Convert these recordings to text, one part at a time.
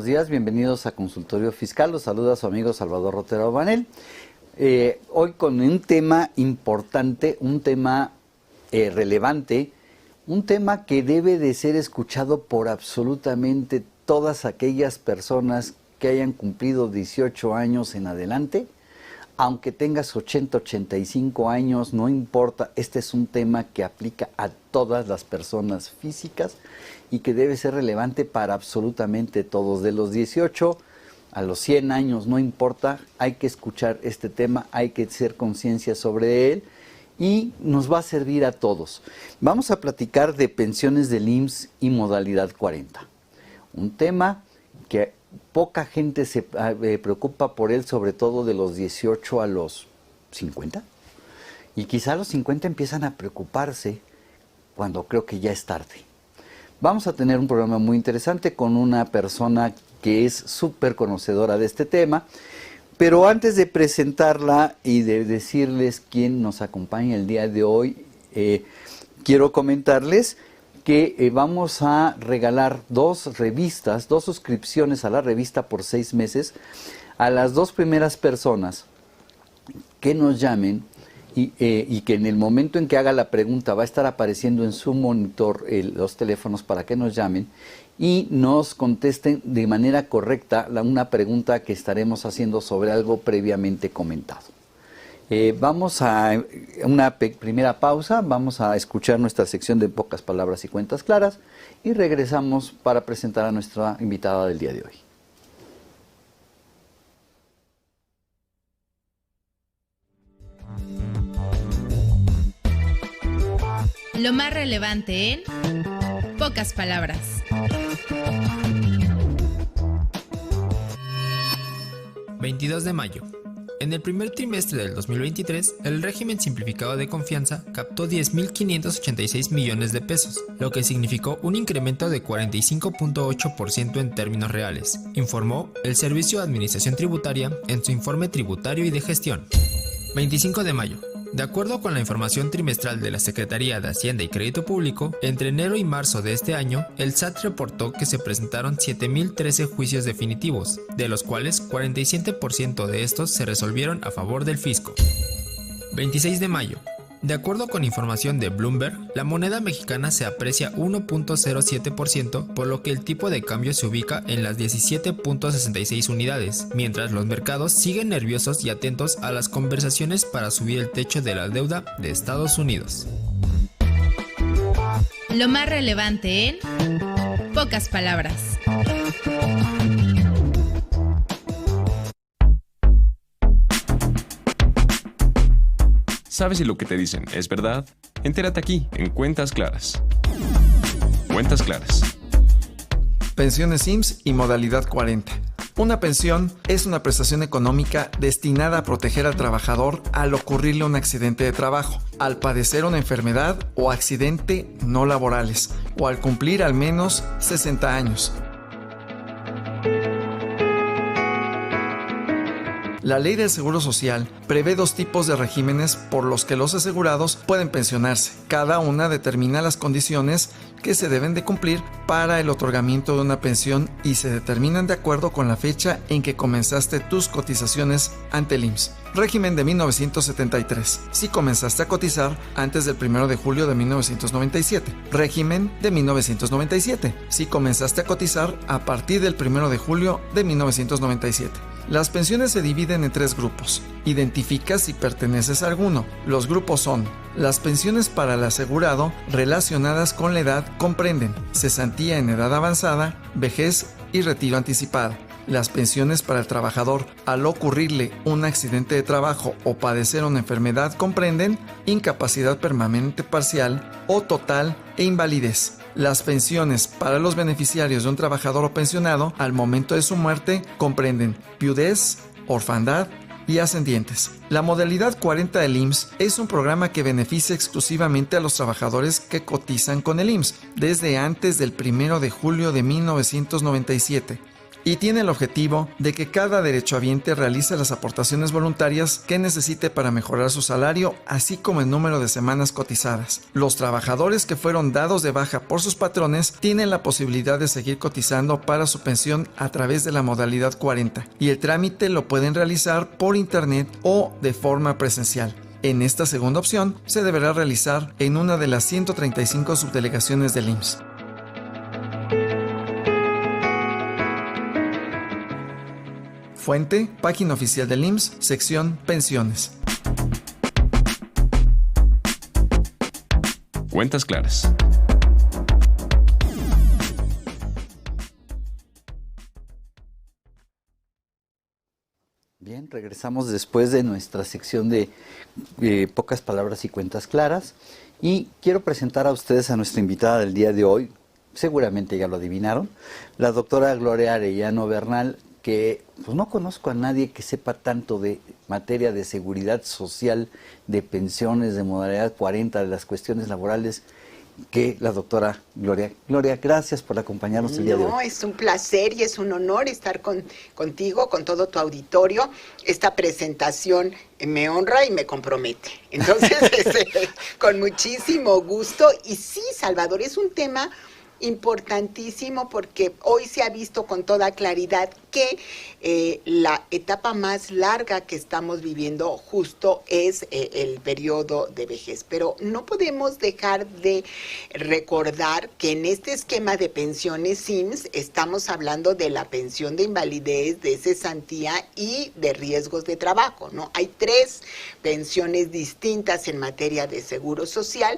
buenos días, bienvenidos a Consultorio Fiscal, los saluda su amigo Salvador Rotero Banel. Hoy con un tema importante, un tema relevante, un tema que debe de ser escuchado por absolutamente todas aquellas personas que hayan cumplido 18 años en adelante. Aunque tengas 80, 85 años, no importa, este es un tema que aplica a todas las personas físicas y que debe ser relevante para absolutamente todos. De los 18 a los 100 años, no importa, hay que escuchar este tema, hay que hacer conciencia sobre él y nos va a servir a todos. Vamos a platicar de pensiones del IMSS y modalidad 40. Un tema que poca gente se preocupa por él, sobre todo de los 18 a los 50. Y quizá a los 50 empiezan a preocuparse cuando creo que ya es tarde. Vamos a tener un programa muy interesante con una persona que es súper conocedora de este tema. Pero antes de presentarla y de decirles quién nos acompaña el día de hoy, quiero comentarles que vamos a regalar 2 revistas, 2 suscripciones a la revista por 6 meses a las 2 primeras personas que nos llamen y que en el momento en que haga la pregunta va a estar apareciendo en su monitor los teléfonos para que nos llamen y nos contesten de manera correcta una pregunta que estaremos haciendo sobre algo previamente comentado. Vamos a una primera pausa, vamos a escuchar nuestra sección de pocas palabras y cuentas claras y regresamos para presentar a nuestra invitada del día de hoy. Lo más relevante en pocas palabras. ...22 de mayo... En el primer trimestre del 2023, el régimen simplificado de confianza captó 10.586 millones de pesos, lo que significó un incremento de 45.8% en términos reales, informó el Servicio de Administración Tributaria en su informe tributario y de gestión. 25 de mayo. De acuerdo con la información trimestral de la Secretaría de Hacienda y Crédito Público, entre enero y marzo de este año, el SAT reportó que se presentaron 7.013 juicios definitivos, de los cuales 47% de estos se resolvieron a favor del fisco. 26 de mayo. De acuerdo con información de Bloomberg, la moneda mexicana se aprecia 1.07%, por lo que el tipo de cambio se ubica en las 17.66 unidades, mientras los mercados siguen nerviosos y atentos a las conversaciones para subir el techo de la deuda de Estados Unidos. Lo más relevante en pocas palabras. ¿Sabes si lo que te dicen es verdad? Entérate aquí, en Cuentas Claras. Cuentas Claras. Pensiones IMSS y modalidad 40. Una pensión es una prestación económica destinada a proteger al trabajador al ocurrirle un accidente de trabajo, al padecer una enfermedad o accidente no laborales, o al cumplir al menos 60 años. La Ley del Seguro Social prevé 2 tipos de regímenes por los que los asegurados pueden pensionarse. Cada una determina las condiciones que se deben de cumplir para el otorgamiento de una pensión y se determinan de acuerdo con la fecha en que comenzaste tus cotizaciones ante el IMSS. Régimen de 1973, si comenzaste a cotizar antes del 1 de julio de 1997. Régimen de 1997, si comenzaste a cotizar a partir del 1 de julio de 1997. Las pensiones se dividen en 3 grupos. Identifica si perteneces a alguno. Los grupos son: las pensiones para el asegurado relacionadas con la edad comprenden cesantía en edad avanzada, vejez y retiro anticipado. Las pensiones para el trabajador al ocurrirle un accidente de trabajo o padecer una enfermedad comprenden incapacidad permanente parcial o total e invalidez. Las pensiones para los beneficiarios de un trabajador o pensionado al momento de su muerte comprenden viudez, orfandad y ascendientes. La modalidad 40 del IMSS es un programa que beneficia exclusivamente a los trabajadores que cotizan con el IMSS desde antes del 1 de julio de 1997. y tiene el objetivo de que cada derechohabiente realice las aportaciones voluntarias que necesite para mejorar su salario, así como el número de semanas cotizadas. Los trabajadores que fueron dados de baja por sus patrones tienen la posibilidad de seguir cotizando para su pensión a través de la modalidad 40 y el trámite lo pueden realizar por internet o de forma presencial. En esta segunda opción se deberá realizar en una de las 135 subdelegaciones del IMSS. Fuente, página oficial del IMSS, sección Pensiones. Cuentas claras. Bien, regresamos después de nuestra sección de pocas palabras y cuentas claras. Y quiero presentar a ustedes a nuestra invitada del día de hoy. Seguramente ya lo adivinaron. La doctora Gloria Arellano Bernal, que pues no conozco a nadie que sepa tanto de materia de seguridad social, de pensiones, de modalidad 40, de las cuestiones laborales, que la doctora Gloria. Gloria, gracias por acompañarnos el día de hoy. No, es un placer y es un honor estar contigo, con todo tu auditorio. Esta presentación me honra y me compromete. Entonces, con muchísimo gusto. Y sí, Salvador, es un tema importantísimo porque hoy se ha visto con toda claridad que la etapa más larga que estamos viviendo justo es el periodo de vejez. Pero no podemos dejar de recordar que en este esquema de pensiones IMSS estamos hablando de la pensión de invalidez, de cesantía y de riesgos de trabajo, ¿no? Hay 3 pensiones distintas en materia de seguro social.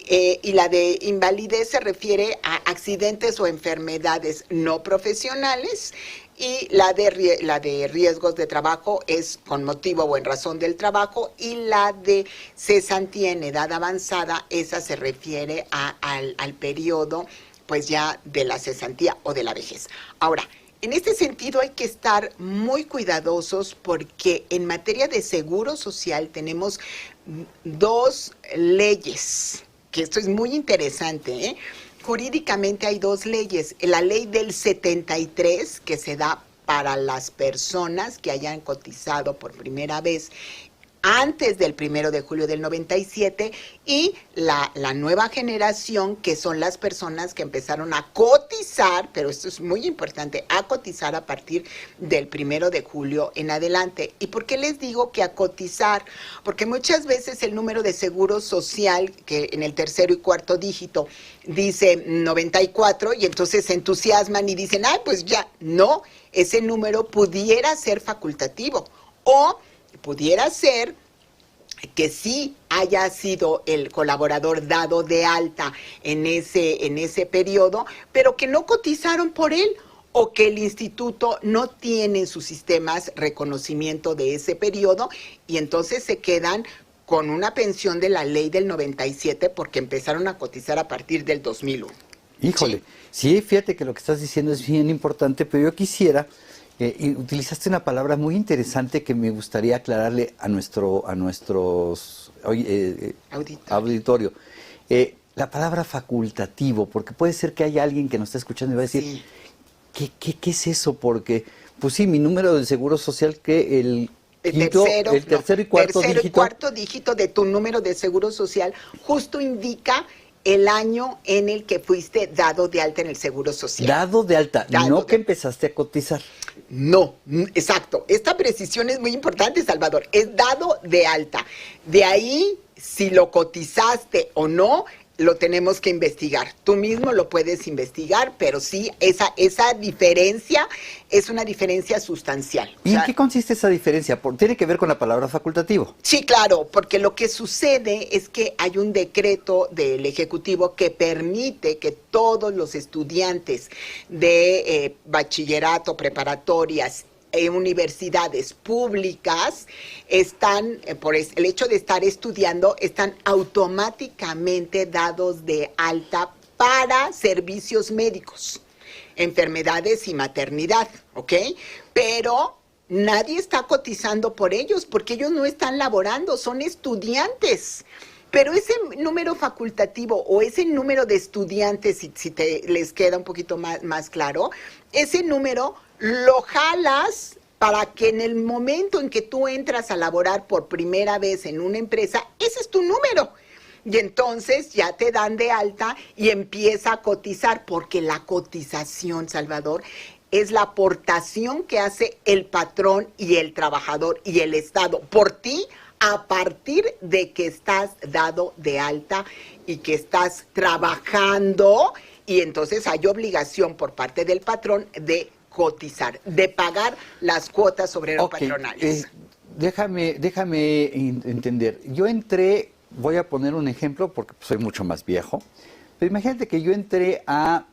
Y la de invalidez se refiere a accidentes o enfermedades no profesionales y la de riesgos de trabajo es con motivo o en razón del trabajo y la de cesantía en edad avanzada, esa se refiere al periodo pues ya de la cesantía o de la vejez. Ahora, en este sentido hay que estar muy cuidadosos porque en materia de seguro social tenemos 2 leyes, que esto es muy interesante, ¿eh? Jurídicamente hay 2 leyes. La ley del 73, que se da para las personas que hayan cotizado por primera vez antes del 1 de julio del 97, y la nueva generación, que son las personas que empezaron a cotizar, pero esto es muy importante, a cotizar a partir del 1 de julio en adelante. ¿Y por qué les digo que a cotizar? Porque muchas veces el número de seguro social, que en el 3er y 4º dígito dice 94, y entonces se entusiasman y dicen, ay, pues ya, no, ese número pudiera ser facultativo, o pudiera ser que sí haya sido el colaborador dado de alta en ese periodo, pero que no cotizaron por él, o que el instituto no tiene en sus sistemas reconocimiento de ese periodo, y entonces se quedan con una pensión de la ley del 97 porque empezaron a cotizar a partir del 2001. Híjole, sí, fíjate que lo que estás diciendo es bien importante, pero yo quisiera... y utilizaste una palabra muy interesante que me gustaría aclararle a nuestros auditorio. La palabra facultativo, porque puede ser que haya alguien que nos está escuchando y va a decir, sí, ¿qué es eso? Porque, pues sí, mi número de seguro social que el tercero y cuarto dígito de tu número de seguro social justo indica el año en el que fuiste dado de alta en el seguro social. Dado de alta, no que empezaste a cotizar. No, exacto. Esta precisión es muy importante, Salvador. Es dado de alta. De ahí, si lo cotizaste o no, lo tenemos que investigar. Tú mismo lo puedes investigar, pero sí, esa diferencia es una diferencia sustancial. ¿Y en qué consiste esa diferencia? ¿Tiene que ver con la palabra facultativo? Sí, claro, porque lo que sucede es que hay un decreto del Ejecutivo que permite que todos los estudiantes de bachillerato, preparatorias, universidades públicas están, por el hecho de estar estudiando, están automáticamente dados de alta para servicios médicos, enfermedades y maternidad, ¿ok? Pero nadie está cotizando por ellos porque ellos no están laborando, son estudiantes. Pero ese número facultativo o ese número de estudiantes, si les queda un poquito más claro, ese número lo jalas para que en el momento en que tú entras a laborar por primera vez en una empresa, ese es tu número. Y entonces ya te dan de alta y empieza a cotizar, porque la cotización, Salvador, es la aportación que hace el patrón y el trabajador y el Estado por ti a partir de que estás dado de alta y que estás trabajando, y entonces hay obligación por parte del patrón de cotizar, de pagar las cuotas obrero-patronales. Déjame entender. Yo entré, voy a poner un ejemplo porque soy mucho más viejo, pero imagínate que yo entré a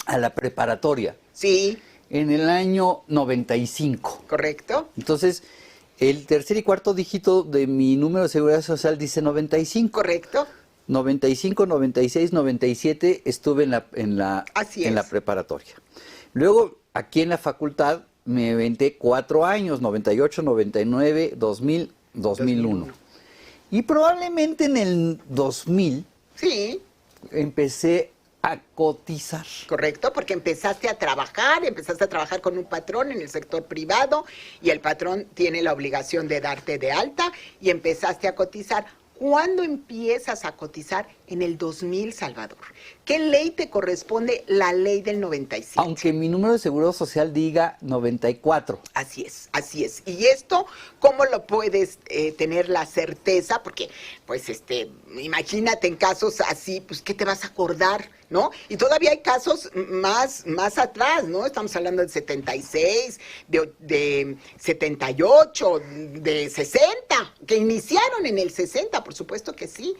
la preparatoria. Sí. En el año 95. Correcto. Entonces, el tercer y cuarto dígito de mi número de seguridad social dice 95. Correcto. 95, 96, 97 estuve en la preparatoria. Luego, aquí en la facultad me aventé 4 años, 98, 99, 2000, 2001. Y probablemente en el 2000 sí, empecé a cotizar. Correcto, porque empezaste a trabajar con un patrón en el sector privado y el patrón tiene la obligación de darte de alta y empezaste a cotizar. ¿Cuándo empiezas a cotizar? En el 2000, Salvador. ¿Qué ley te corresponde? La ley del 97. Aunque mi número de seguro social diga 94. Así es, así es. Y esto, ¿cómo lo puedes tener la certeza? Porque, pues, imagínate en casos así, pues, ¿qué te vas a acordar, no? Y todavía hay casos más atrás, ¿no? Estamos hablando del 76, de 78, de 60, que iniciaron en el 60, por supuesto que sí.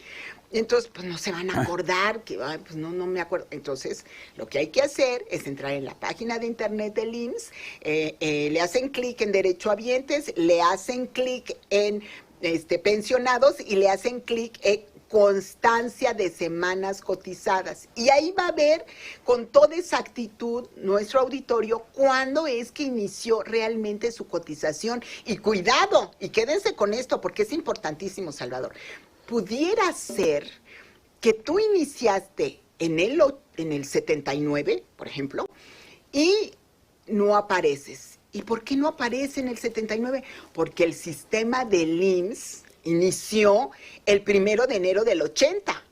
Entonces, pues no se van a acordar, que pues no me acuerdo. Entonces, lo que hay que hacer es entrar en la página de internet del IMSS, le hacen clic en derechohabientes, le hacen clic en pensionados y le hacen clic en constancia de semanas cotizadas. Y ahí va a ver con toda exactitud nuestro auditorio cuándo es que inició realmente su cotización. Y cuidado, y quédense con esto porque es importantísimo, Salvador. Pudiera ser que tú iniciaste en el 79, por ejemplo, y no apareces. ¿Y por qué no aparece en el 79? Porque el sistema del IMSS inició el 1 de enero del 80.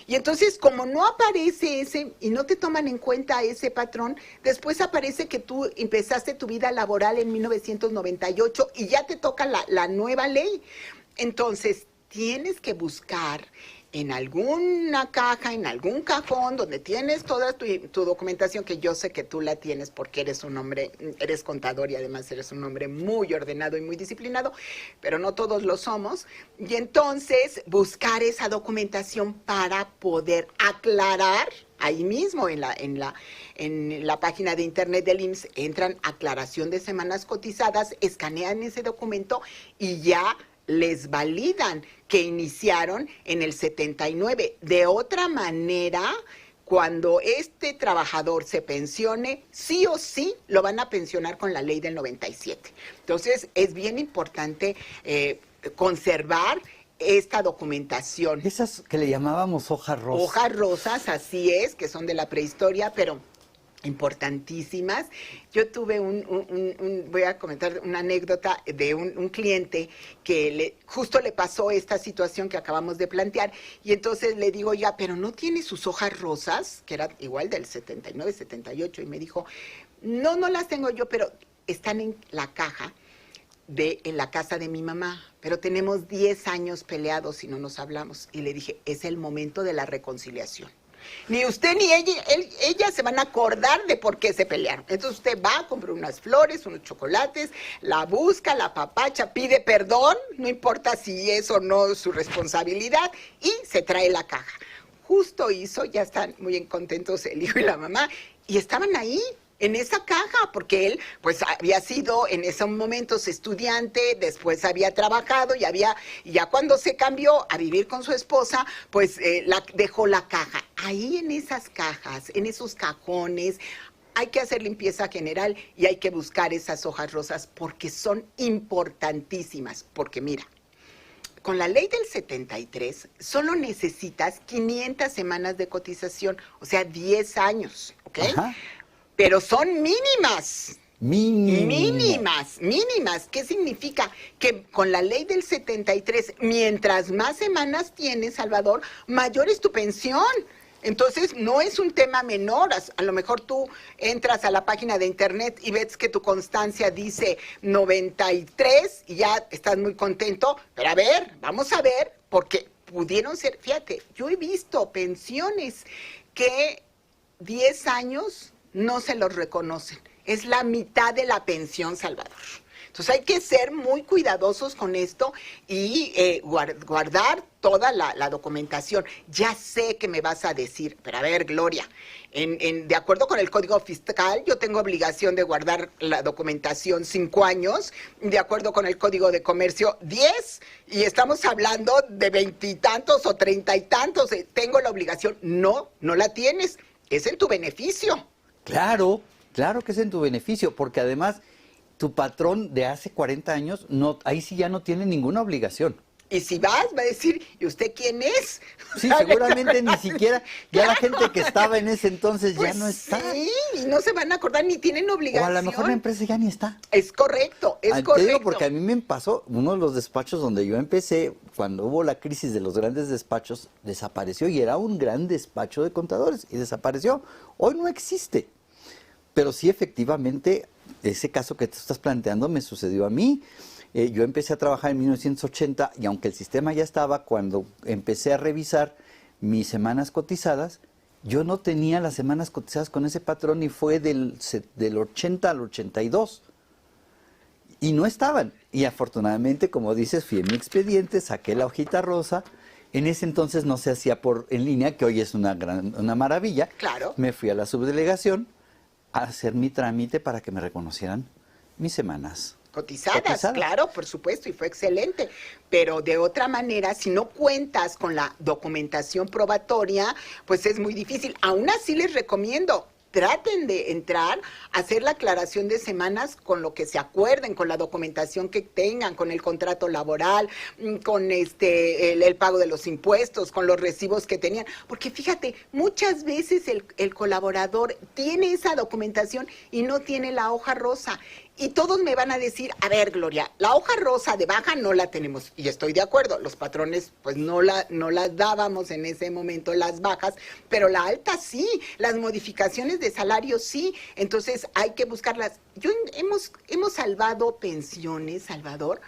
Y entonces, como no aparece ese, y no te toman en cuenta ese patrón, después aparece que tú empezaste tu vida laboral en 1998 y ya te toca la nueva ley. Entonces, tienes que buscar en alguna caja, en algún cajón, donde tienes toda tu documentación, que yo sé que tú la tienes porque eres un hombre, eres contador y además eres un hombre muy ordenado y muy disciplinado, pero no todos lo somos. Y entonces buscar esa documentación para poder aclarar. Ahí mismo en la página de internet del IMSS entran aclaración de semanas cotizadas, escanean ese documento y ya les validan que iniciaron en el 79. De otra manera, cuando este trabajador se pensione, sí o sí lo van a pensionar con la ley del 97. Entonces, es bien importante conservar esta documentación. Esas que le llamábamos hojas rosas. Hojas rosas, así es, que son de la prehistoria, pero importantísimas. Yo tuve voy a comentar una anécdota de un cliente que justo le pasó esta situación que acabamos de plantear, y entonces le digo, ya, pero ¿no tiene sus hojas rosas? Que era igual del 79, 78, y me dijo, no las tengo yo, pero están en la caja en la casa de mi mamá, pero tenemos 10 años peleados y no nos hablamos. Y le dije, es el momento de la reconciliación. Ni usted ni ella se van a acordar de por qué se pelearon. Entonces usted va, compra unas flores, unos chocolates, la busca, la apapacha, pide perdón, no importa si es o no su responsabilidad, y se trae la caja. Justo hizo, ya están muy contentos el hijo y la mamá, y estaban ahí, en esa caja, porque él pues había sido en esos momentos estudiante, después había trabajado y ya cuando se cambió a vivir con su esposa, pues dejó la caja. Ahí en esas cajas, en esos cajones, hay que hacer limpieza general y hay que buscar esas hojas rosas porque son importantísimas. Porque mira, con la ley del 73 solo necesitas 500 semanas de cotización, o sea, 10 años, ¿ok? Ajá. pero son mínimas. Mínimas. Mínimas. ¿Qué significa? Que con la ley del 73, mientras más semanas tienes, Salvador, mayor es tu pensión. Entonces, no es un tema menor. A lo mejor tú entras a la página de internet y ves que tu constancia dice 93 y ya estás muy contento. Pero a ver, vamos a ver, porque pudieron ser, fíjate, yo he visto pensiones que 10 años no se los reconocen. Es la mitad de la pensión, Salvador. Entonces hay que ser muy cuidadosos con esto y guardar toda la documentación. Ya sé que me vas a decir, pero a ver, Gloria, de acuerdo con el Código Fiscal, yo tengo obligación de guardar la documentación 5 años, de acuerdo con el Código de Comercio 10, y estamos hablando de 20 y tantos o 30 y tantos. Tengo la obligación. No la tienes. Es en tu beneficio. Claro que es en tu beneficio, porque además tu patrón de hace 40 años, ahí sí ya no tiene ninguna obligación. Y si va a decir, ¿y usted quién es? Sí, seguramente ni siquiera, ya la gente que estaba en ese entonces pues ya no está. Sí, y no se van a acordar, ni tienen obligación. O a lo mejor la empresa ya ni está. Es correcto, correcto. Te digo porque a mí me pasó, uno de los despachos donde yo empecé, cuando hubo la crisis de los grandes despachos, desapareció y era un gran despacho de contadores y desapareció. Hoy no existe. Pero sí, efectivamente, ese caso que te estás planteando me sucedió a mí. Yo empecé a trabajar en 1980 y aunque el sistema ya estaba, cuando empecé a revisar mis semanas cotizadas, yo no tenía las semanas cotizadas con ese patrón y fue del 80 al 82. Y no estaban. Y afortunadamente, como dices, fui en mi expediente, saqué la hojita rosa. En ese entonces no se hacía en línea, que hoy es una maravilla. Claro. Me fui a la subdelegación a hacer mi trámite para que me reconocieran mis semanas cotizadas, claro, por supuesto, y fue excelente. Pero de otra manera, si no cuentas con la documentación probatoria, pues es muy difícil. Aún así les recomiendo, traten de entrar a hacer la aclaración de semanas con lo que se acuerden, con la documentación que tengan, con el contrato laboral, con el pago de los impuestos, con los recibos que tenían. Porque fíjate, muchas veces el colaborador tiene esa documentación y no tiene la hoja rosa. Y todos me van a decir, a ver, Gloria, la hoja rosa de baja no la tenemos. Y estoy de acuerdo, los patrones pues no las dábamos en ese momento, las bajas, pero la alta sí, las modificaciones de salario sí. Entonces hay que buscarlas. Hemos salvado pensiones, Salvador,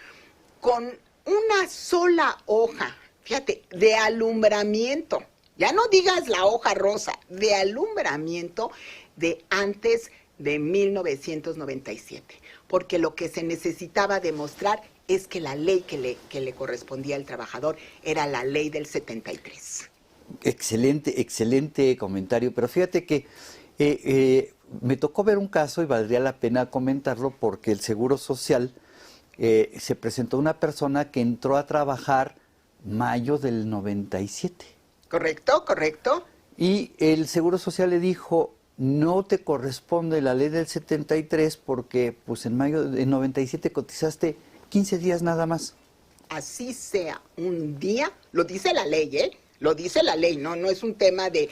con una sola hoja, fíjate, de alumbramiento. Ya no digas la hoja rosa, de alumbramiento de antes de 1997, porque lo que se necesitaba demostrar es que la ley que le correspondía al trabajador era la ley del 73. Excelente comentario, pero fíjate que me tocó ver un caso y valdría la pena comentarlo porque el Seguro Social se presentó una persona que entró a trabajar mayo del 97. Correcto. Y el Seguro Social le dijo, no te corresponde la ley del 73 porque pues en mayo del 97 cotizaste 15 días nada más. Así sea un día, lo dice la ley, lo dice la ley, no es un tema de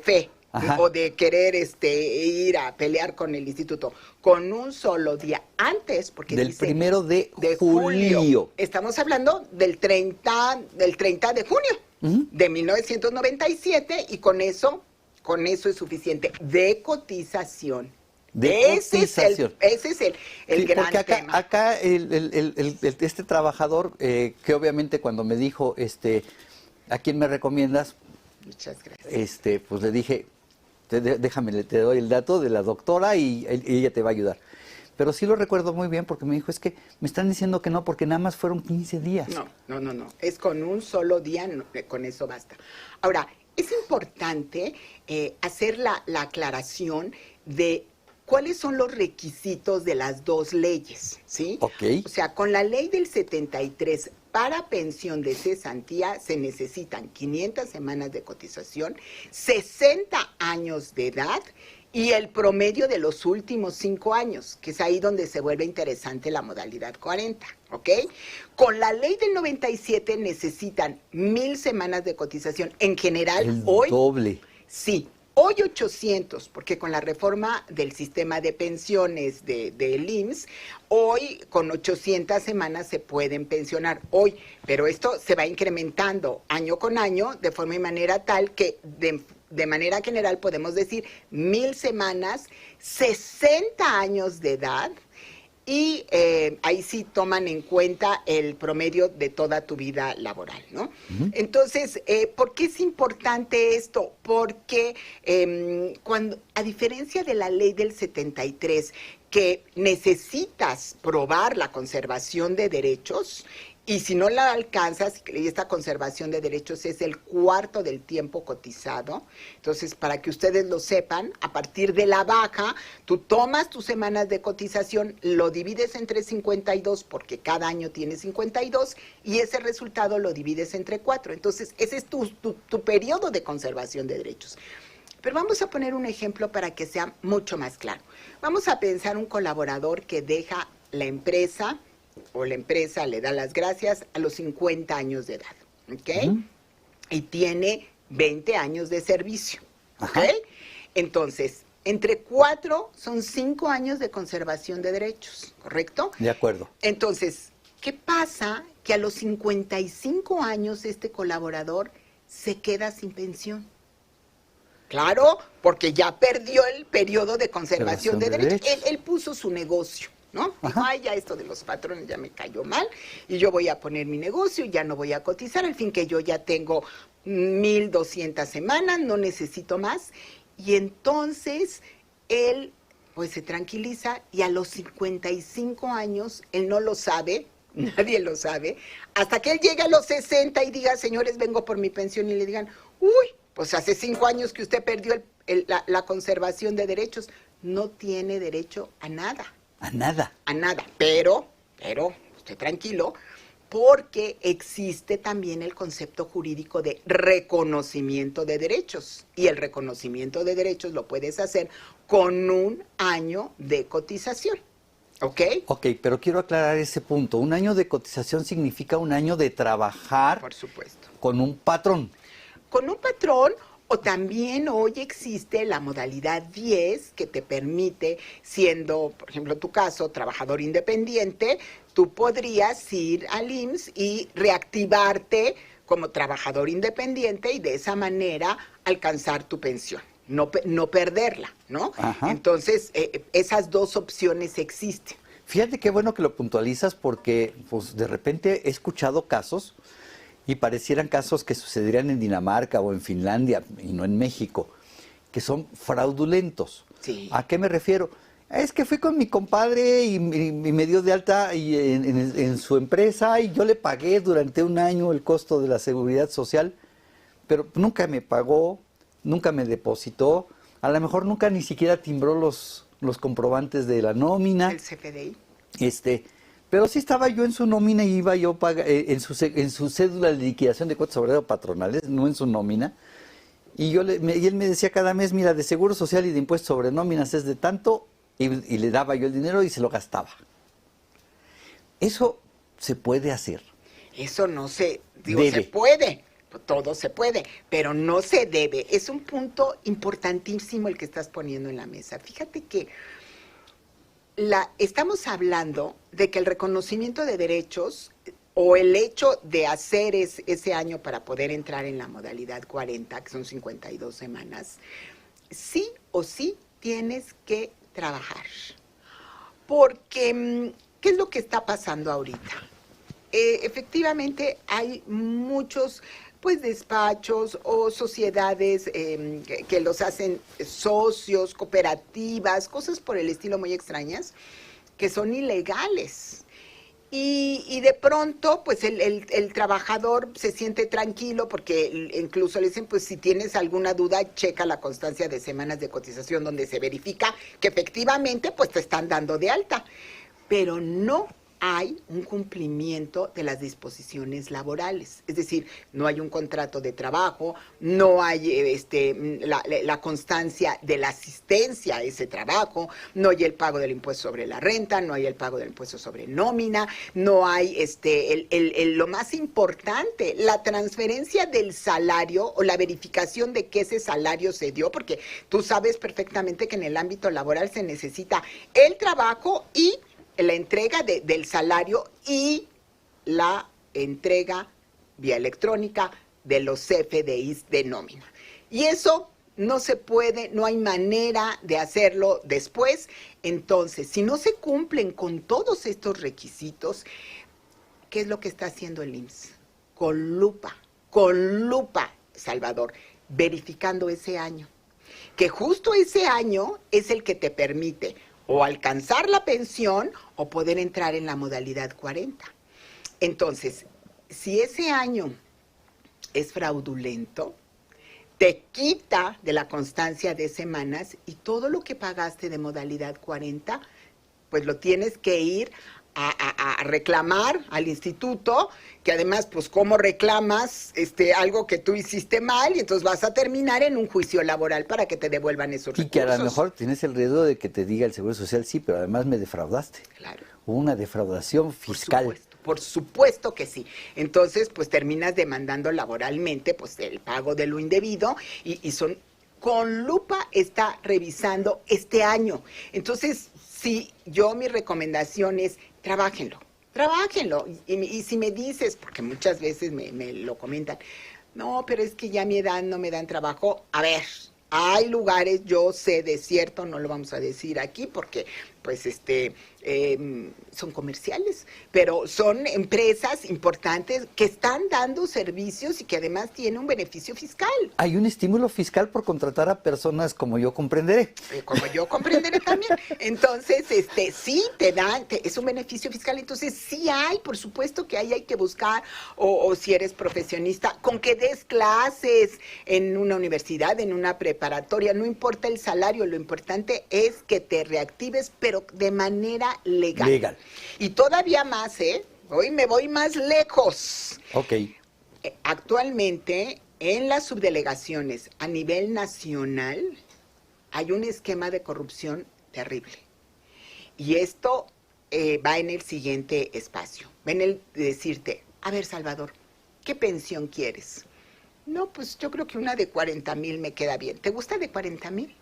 fe. Ajá. O de querer ir a pelear con el instituto. Con un solo día antes, porque del dice... primero de julio. Estamos hablando del 30 de junio de 1997 y con eso es suficiente. De cotización. Ese es el gran porque tema. Acá este trabajador, que obviamente cuando me dijo, ¿a quién me recomiendas? Muchas gracias. Pues le dije, déjame, te doy el dato de la doctora y ella te va a ayudar. Pero sí lo recuerdo muy bien porque me dijo, es que me están diciendo que no, porque nada más fueron 15 días. No. Es con un solo día, con eso basta. Ahora, es importante hacer la aclaración de cuáles son los requisitos de las dos leyes, ¿sí? Okay. O sea, con la ley del 73, para pensión de cesantía se necesitan 500 semanas de cotización, 60 años de edad y el promedio de los últimos 5 años, que es ahí donde se vuelve interesante la modalidad 40, ¿ok? Con la ley del 97 necesitan 1000 semanas de cotización. En general, el doble. Sí, Hoy 800, porque con la reforma del sistema de pensiones del IMSS, hoy con 800 semanas se pueden pensionar hoy, pero esto se va incrementando año con año de forma y manera tal que de manera general podemos decir 1000 semanas, 60 años de edad, y ahí sí toman en cuenta el promedio de toda tu vida laboral, ¿no? Entonces, ¿por qué es importante esto? Porque a diferencia de la ley del 73, que necesitas probar la conservación de derechos, y si no la alcanzas, y esta conservación de derechos es el cuarto del tiempo cotizado, entonces para que ustedes lo sepan, a partir de la baja, tú tomas tus semanas de cotización, lo divides entre 52, porque cada año tiene 52, y ese resultado lo divides entre 4. Entonces, ese es tu periodo de conservación de derechos. Pero vamos a poner un ejemplo para que sea mucho más claro. Vamos a pensar un colaborador que deja la empresa, o la empresa le da las gracias a los 50 años de edad, ¿ok? Y tiene 20 años de servicio, ¿ok? Entonces, entre 4 son 5 años de conservación de derechos, ¿correcto? De acuerdo. Entonces, ¿qué pasa? Que a los 55 años este colaborador se queda sin pensión. Claro, porque ya perdió el periodo de conservación de derechos. Él puso su negocio, ¿no? Dijo, ay, ya esto de los patrones ya me cayó mal, y yo voy a poner mi negocio, ya no voy a cotizar, al fin que yo ya tengo 1200 semanas, no necesito más, y entonces él pues se tranquiliza, y a los 55 años, él no lo sabe, nadie lo sabe, hasta que él llegue a los 60 y diga, señores, vengo por mi pensión, y le digan, uy, pues hace 5 años que usted perdió la conservación de derechos, no tiene derecho a nada. A nada. A nada, pero, usted tranquilo, porque existe también el concepto jurídico de reconocimiento de derechos. Y el reconocimiento de derechos lo puedes hacer con 1 año de cotización. ¿Ok? Ok, pero quiero aclarar ese punto. 1 año de cotización significa 1 año de trabajar. Por supuesto. Con un patrón. Con un patrón. O también hoy existe la modalidad 10 que te permite, siendo, por ejemplo, tu caso, trabajador independiente, tú podrías ir al IMSS y reactivarte como trabajador independiente y de esa manera alcanzar tu pensión, no perderla, ¿no? Ajá. Entonces, esas 2 opciones existen. Fíjate qué bueno que lo puntualizas porque pues, de repente he escuchado casos y parecieran casos que sucederían en Dinamarca o en Finlandia y no en México, que son fraudulentos. Sí. ¿A qué me refiero? Es que fui con mi compadre y me dio de alta en su empresa y yo le pagué durante 1 año el costo de la seguridad social, pero nunca me pagó, nunca me depositó, a lo mejor nunca ni siquiera timbró los comprobantes de la nómina. El CFDI. Pero sí estaba yo en su nómina y iba yo en su cédula de liquidación de cuotas obrero patronales, no en su nómina. Y él me decía cada mes, mira, de seguro social y de impuestos sobre nóminas es de tanto, y le daba yo el dinero y se lo gastaba. Eso se puede hacer. Eso no se puede, todo se puede, pero no se debe. Es un punto importantísimo el que estás poniendo en la mesa. Fíjate que estamos hablando de que el reconocimiento de derechos o el hecho de hacer ese año para poder entrar en la modalidad 40, que son 52 semanas, sí o sí tienes que trabajar. Porque, ¿qué es lo que está pasando ahorita? Efectivamente hay muchos pues despachos o sociedades que los hacen socios, cooperativas, cosas por el estilo muy extrañas, que son ilegales. Y de pronto, pues el trabajador se siente tranquilo porque incluso le dicen, pues si tienes alguna duda, checa la constancia de semanas de cotización donde se verifica que efectivamente pues te están dando de alta. Pero no hay un cumplimiento de las disposiciones laborales. Es decir, no hay un contrato de trabajo, no hay la constancia de la asistencia a ese trabajo, no hay el pago del impuesto sobre la renta, no hay el pago del impuesto sobre nómina, no hay lo más importante, la transferencia del salario o la verificación de que ese salario se dio, porque tú sabes perfectamente que en el ámbito laboral se necesita el trabajo y la entrega del salario y la entrega vía electrónica de los CFDIs de nómina. Y eso no se puede, no hay manera de hacerlo después. Entonces, si no se cumplen con todos estos requisitos, ¿qué es lo que está haciendo el IMSS? Con lupa, Salvador, verificando ese año. Que justo ese año es el que te permite o alcanzar la pensión o poder entrar en la modalidad 40. Entonces, si ese año es fraudulento, te quita de la constancia de semanas y todo lo que pagaste de modalidad 40, pues lo tienes que ir a reclamar al instituto, que además, pues, ¿cómo reclamas algo que tú hiciste mal? Y entonces vas a terminar en un juicio laboral para que te devuelvan esos recursos. Y que a lo mejor tienes el riesgo de que te diga el Seguro Social, sí, pero además me defraudaste. Claro. Hubo una defraudación fiscal. Por supuesto que sí. Entonces, pues, terminas demandando laboralmente, pues, el pago de lo indebido y son... Con lupa está revisando este año. Entonces, sí, mi recomendación es trabájenlo. Y si me dices, porque muchas veces me lo comentan, no, pero es que ya a mi edad no me dan trabajo. A ver, hay lugares, yo sé de cierto, no lo vamos a decir aquí porque, pues, son comerciales, pero son empresas importantes que están dando servicios y que además tienen un beneficio fiscal. Hay un estímulo fiscal por contratar a personas como yo comprenderé. Como yo comprenderé también. Entonces, sí te dan, es un beneficio fiscal, entonces sí hay, por supuesto que hay que buscar, o si eres profesionista, con que des clases en una universidad, en una preparatoria, no importa el salario, lo importante es que te reactives, pero de manera legal. Y todavía más, hoy me voy más lejos. Ok. Actualmente, en las subdelegaciones a nivel nacional, hay un esquema de corrupción terrible. Y esto va en el siguiente espacio. Va en el de decirte, a ver, Salvador, ¿qué pensión quieres? No, pues yo creo que una de 40,000 me queda bien. ¿Te gusta de 40,000?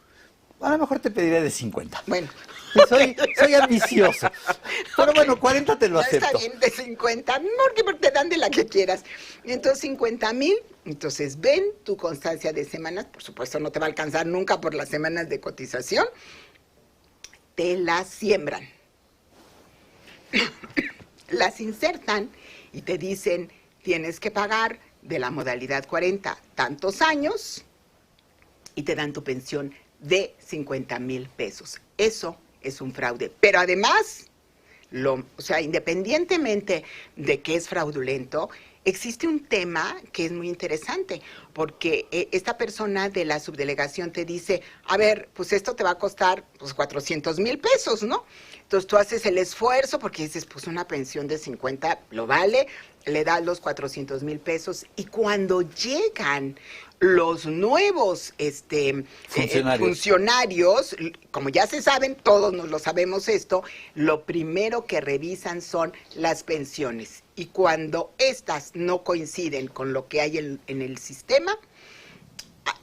A lo mejor te pediré de 50. Bueno. Soy ambicioso. Pero bueno, 40 te lo acepto. Está bien, de 50, porque te dan de la que quieras. Entonces, 50,000, entonces ven tu constancia de semanas, por supuesto no te va a alcanzar nunca por las semanas de cotización, te las siembran. Las insertan y te dicen, tienes que pagar de la modalidad 40 tantos años y te dan tu pensión de 50,000 pesos. Eso es un fraude. Pero además, independientemente de que es fraudulento, existe un tema que es muy interesante, porque esta persona de la subdelegación te dice, a ver, pues esto te va a costar pues 400,000 pesos, ¿no? Entonces tú haces el esfuerzo porque dices, pues una pensión de 50 lo vale, le das los 400,000 pesos y cuando llegan los nuevos funcionarios, como ya se saben, todos nos lo sabemos esto, lo primero que revisan son las pensiones. Y cuando estas no coinciden con lo que hay en el sistema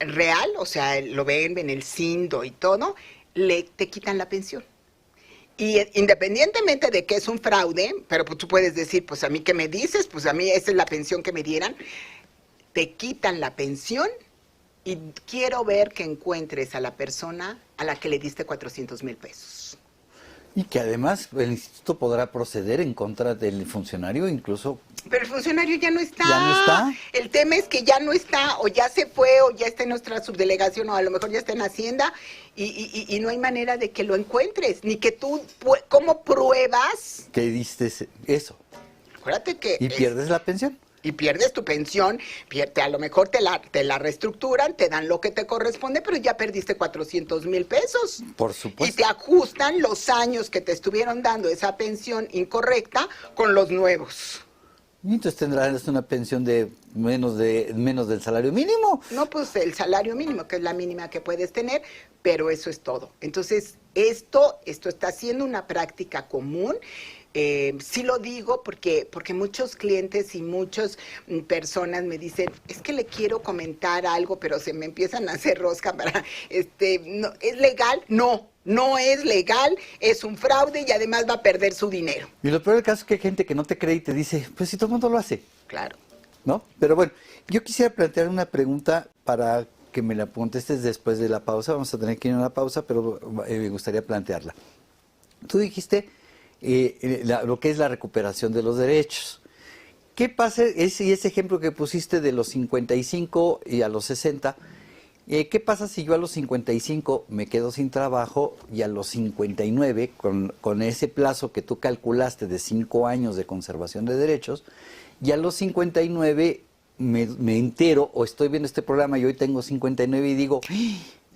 real, o sea, lo ven en el SINDO y todo, te quitan la pensión. Y independientemente de que es un fraude, pero pues tú puedes decir, pues a mí ¿qué me dices? Pues a mí esa es la pensión que me dieran. Te quitan la pensión y quiero ver que encuentres a la persona a la que le diste 400,000 pesos. Y que además el instituto podrá proceder en contra del funcionario, incluso... Pero el funcionario ya no está. ¿Ya no está? El tema es que ya no está, o ya se fue, o ya está en nuestra subdelegación, o a lo mejor ya está en Hacienda, y no hay manera de que lo encuentres, ni que tú, ¿cómo pruebas? Que diste eso. Acuérdate que... Y pierdes la pensión. Y pierdes tu pensión, a lo mejor te la reestructuran, te dan lo que te corresponde, pero ya perdiste 400,000 pesos. Por supuesto. Y te ajustan los años que te estuvieron dando esa pensión incorrecta con los nuevos. Y entonces tendrás una pensión de menos del salario mínimo. No, pues el salario mínimo, que es la mínima que puedes tener, pero eso es todo. Entonces, esto está siendo una práctica común. Sí lo digo porque muchos clientes y muchas personas me dicen, es que le quiero comentar algo, pero se me empiezan a hacer rosca para, no, ¿es legal? No es legal, es un fraude y además va a perder su dinero. Y lo peor del caso es que hay gente que no te cree y te dice, pues si todo el mundo lo hace. Claro. ¿No? Pero bueno, yo quisiera plantear una pregunta para que me la contestes después de la pausa. Vamos a tener que ir a una pausa, pero me gustaría plantearla. Tú dijiste lo que es la recuperación de los derechos. ¿Qué pasa? Ese ejemplo que pusiste de los 55 y a los 60, ¿qué pasa si yo a los 55 me quedo sin trabajo y a los 59, con ese plazo que tú calculaste de 5 años de conservación de derechos, y a los 59 me entero o estoy viendo este programa y hoy tengo 59 y digo,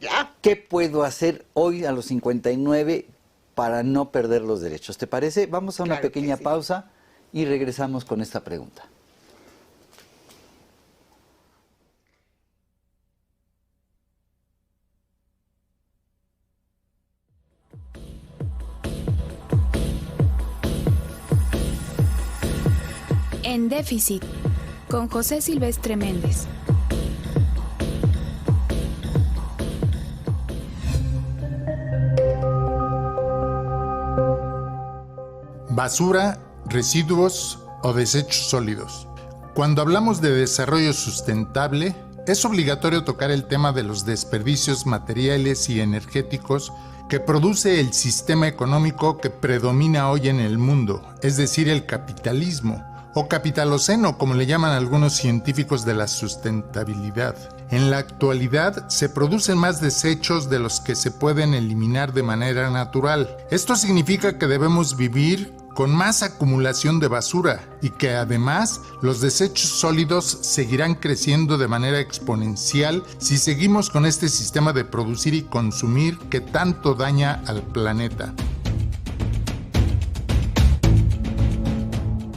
¿ya? ¿Qué puedo hacer hoy a los 59 para no perder los derechos? ¿Te parece? Vamos a una pequeña pausa y regresamos con esta pregunta. En Déficit, con José Silvestre Méndez. Basura, residuos o desechos sólidos. Cuando hablamos de desarrollo sustentable, es obligatorio tocar el tema de los desperdicios materiales y energéticos que produce el sistema económico que predomina hoy en el mundo, es decir, el capitalismo, o capitaloceno, como le llaman algunos científicos de la sustentabilidad. En la actualidad se producen más desechos de los que se pueden eliminar de manera natural. Esto significa que debemos vivir con más acumulación de basura y que además los desechos sólidos seguirán creciendo de manera exponencial si seguimos con este sistema de producir y consumir que tanto daña al planeta.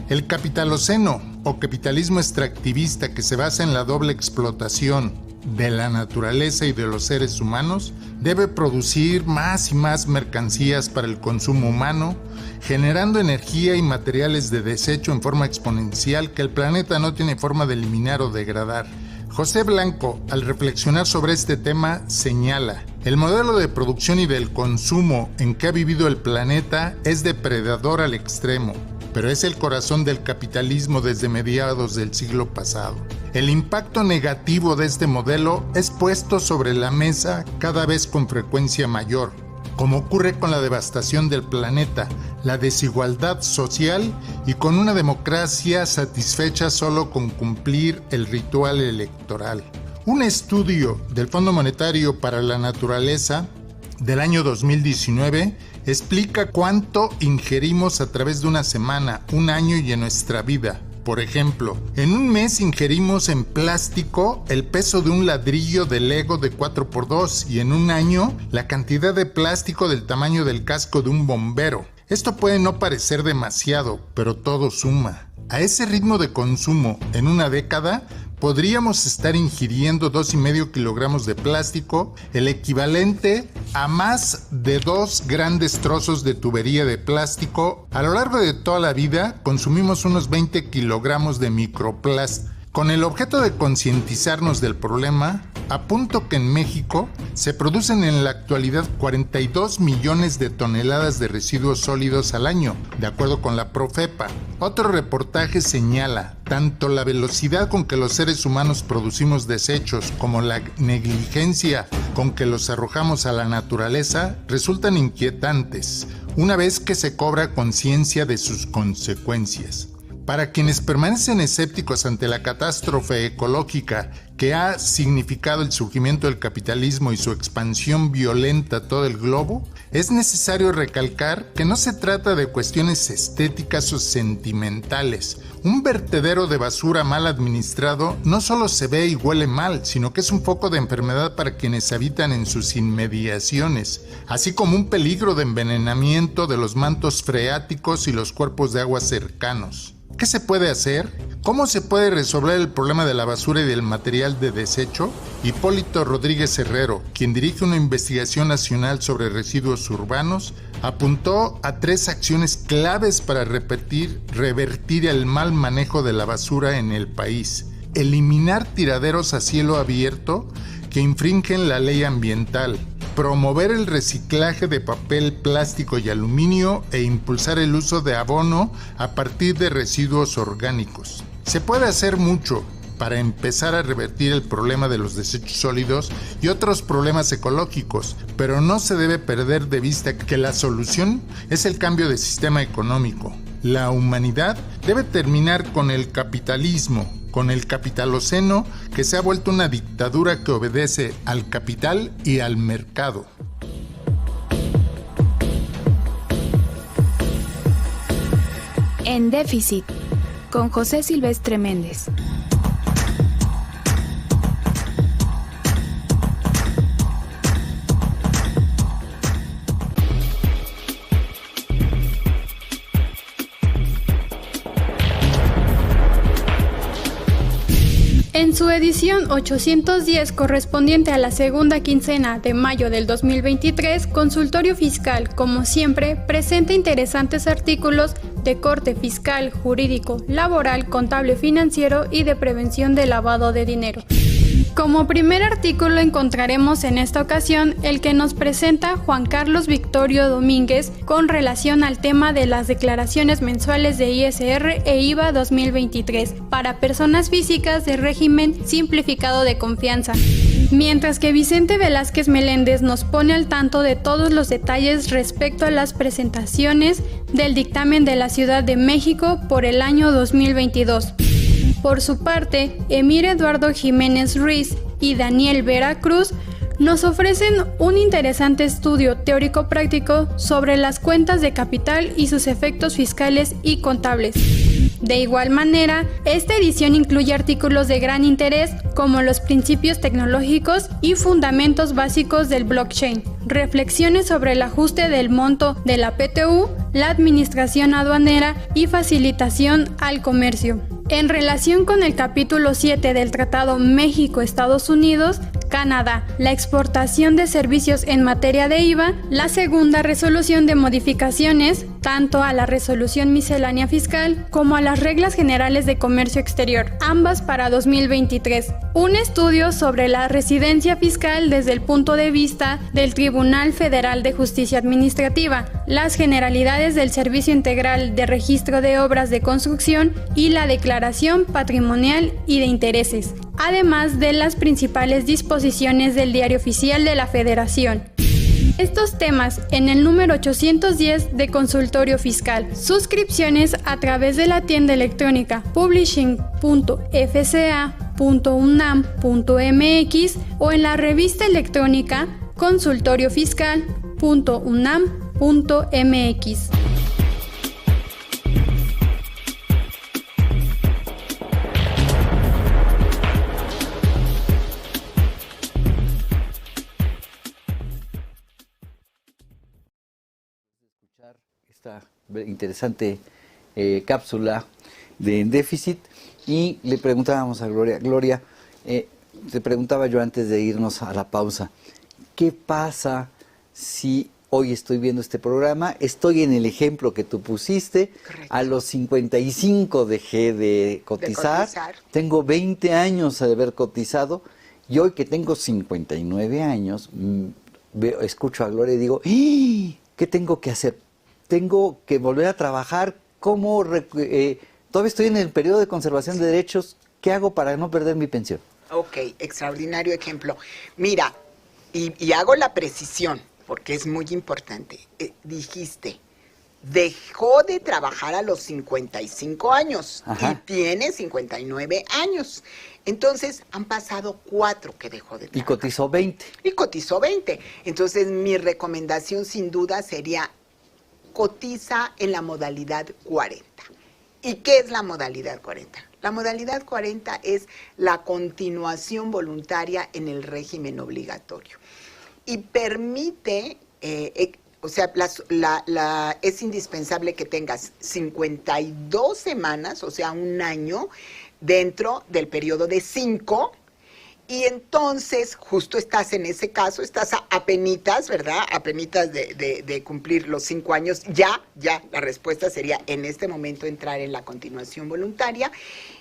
El capitaloceno o capitalismo extractivista, que se basa en la doble explotación de la naturaleza y de los seres humanos, debe producir más y más mercancías para el consumo humano, generando energía y materiales de desecho en forma exponencial que el planeta no tiene forma de eliminar o degradar. José Blanco, al reflexionar sobre este tema, señala: el modelo de producción y del consumo en que ha vivido el planeta es depredador al extremo, pero es el corazón del capitalismo desde mediados del siglo pasado. El impacto negativo de este modelo es puesto sobre la mesa cada vez con frecuencia mayor, como ocurre con la devastación del planeta, la desigualdad social y con una democracia satisfecha solo con cumplir el ritual electoral. Un estudio del Fondo Monetario para la Naturaleza del año 2019 explica cuánto ingerimos a través de una semana, un año y en nuestra vida. Por ejemplo, en un mes ingerimos en plástico el peso de un ladrillo de Lego de 4x2 y en un año la cantidad de plástico del tamaño del casco de un bombero. Esto puede no parecer demasiado, pero todo suma. A ese ritmo de consumo, en una década, podríamos estar ingiriendo 2,5 kilogramos de plástico, el equivalente a más de 2 grandes trozos de tubería de plástico. A lo largo de toda la vida consumimos unos 20 kilogramos de microplástico. Con el objeto de concientizarnos del problema, apunto que en México se producen en la actualidad 42 millones de toneladas de residuos sólidos al año, de acuerdo con la Profepa. Otro reportaje señala tanto la velocidad con que los seres humanos producimos desechos como la negligencia con que los arrojamos a la naturaleza resultan inquietantes, una vez que se cobra conciencia de sus consecuencias. Para quienes permanecen escépticos ante la catástrofe ecológica que ha significado el surgimiento del capitalismo y su expansión violenta a todo el globo, es necesario recalcar que no se trata de cuestiones estéticas o sentimentales. Un vertedero de basura mal administrado no solo se ve y huele mal, sino que es un foco de enfermedad para quienes habitan en sus inmediaciones, así como un peligro de envenenamiento de los mantos freáticos y los cuerpos de agua cercanos. ¿Qué se puede hacer? ¿Cómo se puede resolver el problema de la basura y del material de desecho? Hipólito Rodríguez Herrero, quien dirige una investigación nacional sobre residuos urbanos, apuntó a 3 acciones claves para revertir el mal manejo de la basura en el país. Eliminar tiraderos a cielo abierto que infringen la ley ambiental. Promover el reciclaje de papel, plástico y aluminio e impulsar el uso de abono a partir de residuos orgánicos. Se puede hacer mucho para empezar a revertir el problema de los desechos sólidos y otros problemas ecológicos, pero no se debe perder de vista que la solución es el cambio de sistema económico. La humanidad debe terminar con el capitalismo, con el capitaloceno que se ha vuelto una dictadura que obedece al capital y al mercado. En Déficit, con José Silvestre Méndez. En su edición 810, correspondiente a la segunda quincena de mayo del 2023, Consultorio Fiscal, como siempre, presenta interesantes artículos de corte fiscal, jurídico, laboral, contable, financiero y de prevención de lavado de dinero. Como primer artículo encontraremos en esta ocasión el que nos presenta Juan Carlos Victorio Domínguez con relación al tema de las declaraciones mensuales de ISR e IVA 2023 para personas físicas de régimen simplificado de confianza, mientras que Vicente Velázquez Meléndez nos pone al tanto de todos los detalles respecto a las presentaciones del dictamen de la Ciudad de México por el año 2022. Por su parte, Emir Eduardo Jiménez Ruiz y Daniel Vera Cruz nos ofrecen un interesante estudio teórico-práctico sobre las cuentas de capital y sus efectos fiscales y contables. De igual manera, esta edición incluye artículos de gran interés como los principios tecnológicos y fundamentos básicos del blockchain, reflexiones sobre el ajuste del monto de la PTU, la administración aduanera y facilitación al comercio. En relación con el capítulo 7 del Tratado México-Estados Unidos, Canadá, la exportación de servicios en materia de IVA, la segunda resolución de modificaciones, tanto a la resolución miscelánea fiscal como a las reglas generales de comercio exterior, ambas para 2023. Un estudio sobre la residencia fiscal desde el punto de vista del Tribunal Federal de Justicia Administrativa, las generalidades del Servicio Integral de Registro de Obras de Construcción y la declaración patrimonial y de intereses, además de las principales disposiciones del Diario Oficial de la Federación. Estos temas en el número 810 de Consultorio Fiscal. Suscripciones a través de la tienda electrónica publishing.fca.unam.mx o en la revista electrónica consultoriofiscal.unam.mx. Esta interesante cápsula de En Déficit, y le preguntábamos a Gloria, te preguntaba yo antes de irnos a la pausa, ¿qué pasa si hoy estoy viendo este programa, estoy en el ejemplo que tú pusiste, correcto, a los 55 dejé de cotizar, tengo 20 años de haber cotizado, y hoy que tengo 59 años, escucho a Gloria y digo, ¿qué tengo que hacer? Tengo que volver a trabajar, ¿cómo? Todavía estoy en el periodo de conservación de derechos, ¿qué hago para no perder mi pensión? Ok, extraordinario ejemplo. Mira, y hago la precisión, porque es muy importante. Dijiste, dejó de trabajar a los 55 años Ajá. y tiene 59 años. Entonces, han pasado 4 que dejó de trabajar. Y cotizó 20. Y cotizó 20. Entonces, mi recomendación sin duda sería cotiza en la modalidad 40. ¿Y qué es la modalidad 40? La modalidad 40 es la continuación voluntaria en el régimen obligatorio. Y permite, es indispensable que tengas 52 semanas, o sea, un año, dentro del periodo de 5, y entonces justo estás en ese caso, estás apenitas, ¿verdad? Apenitas de cumplir los 5 años. Ya, la respuesta sería en este momento entrar en la continuación voluntaria.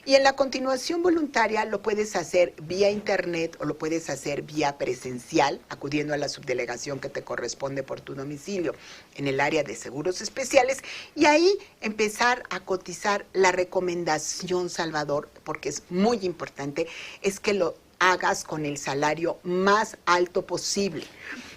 Y en la continuación voluntaria lo puedes hacer vía internet o lo puedes hacer vía presencial, acudiendo a la subdelegación que te corresponde por tu domicilio en el área de seguros especiales, y ahí empezar a cotizar. La recomendación, Salvador, porque es muy importante, es que lo hagas con el salario más alto posible.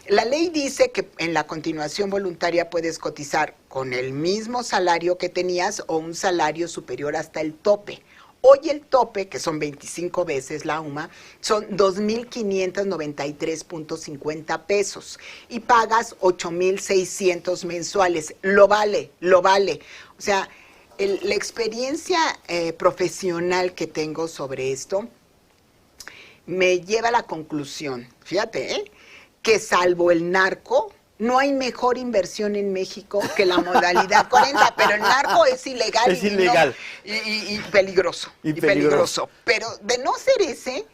La ley dice que en la continuación voluntaria puedes cotizar con el mismo salario que tenías o un salario superior hasta el tope. Hoy el tope, que son 25 veces la UMA, son 2,593.50 pesos y pagas 8,600 mensuales. Lo vale. O sea, la experiencia profesional que tengo sobre esto me lleva a la conclusión, fíjate, que salvo el narco, no hay mejor inversión en México que la modalidad 40, pero el narco es ilegal. Es ilegal. Y peligroso. Y peligroso. Pero de no ser ese,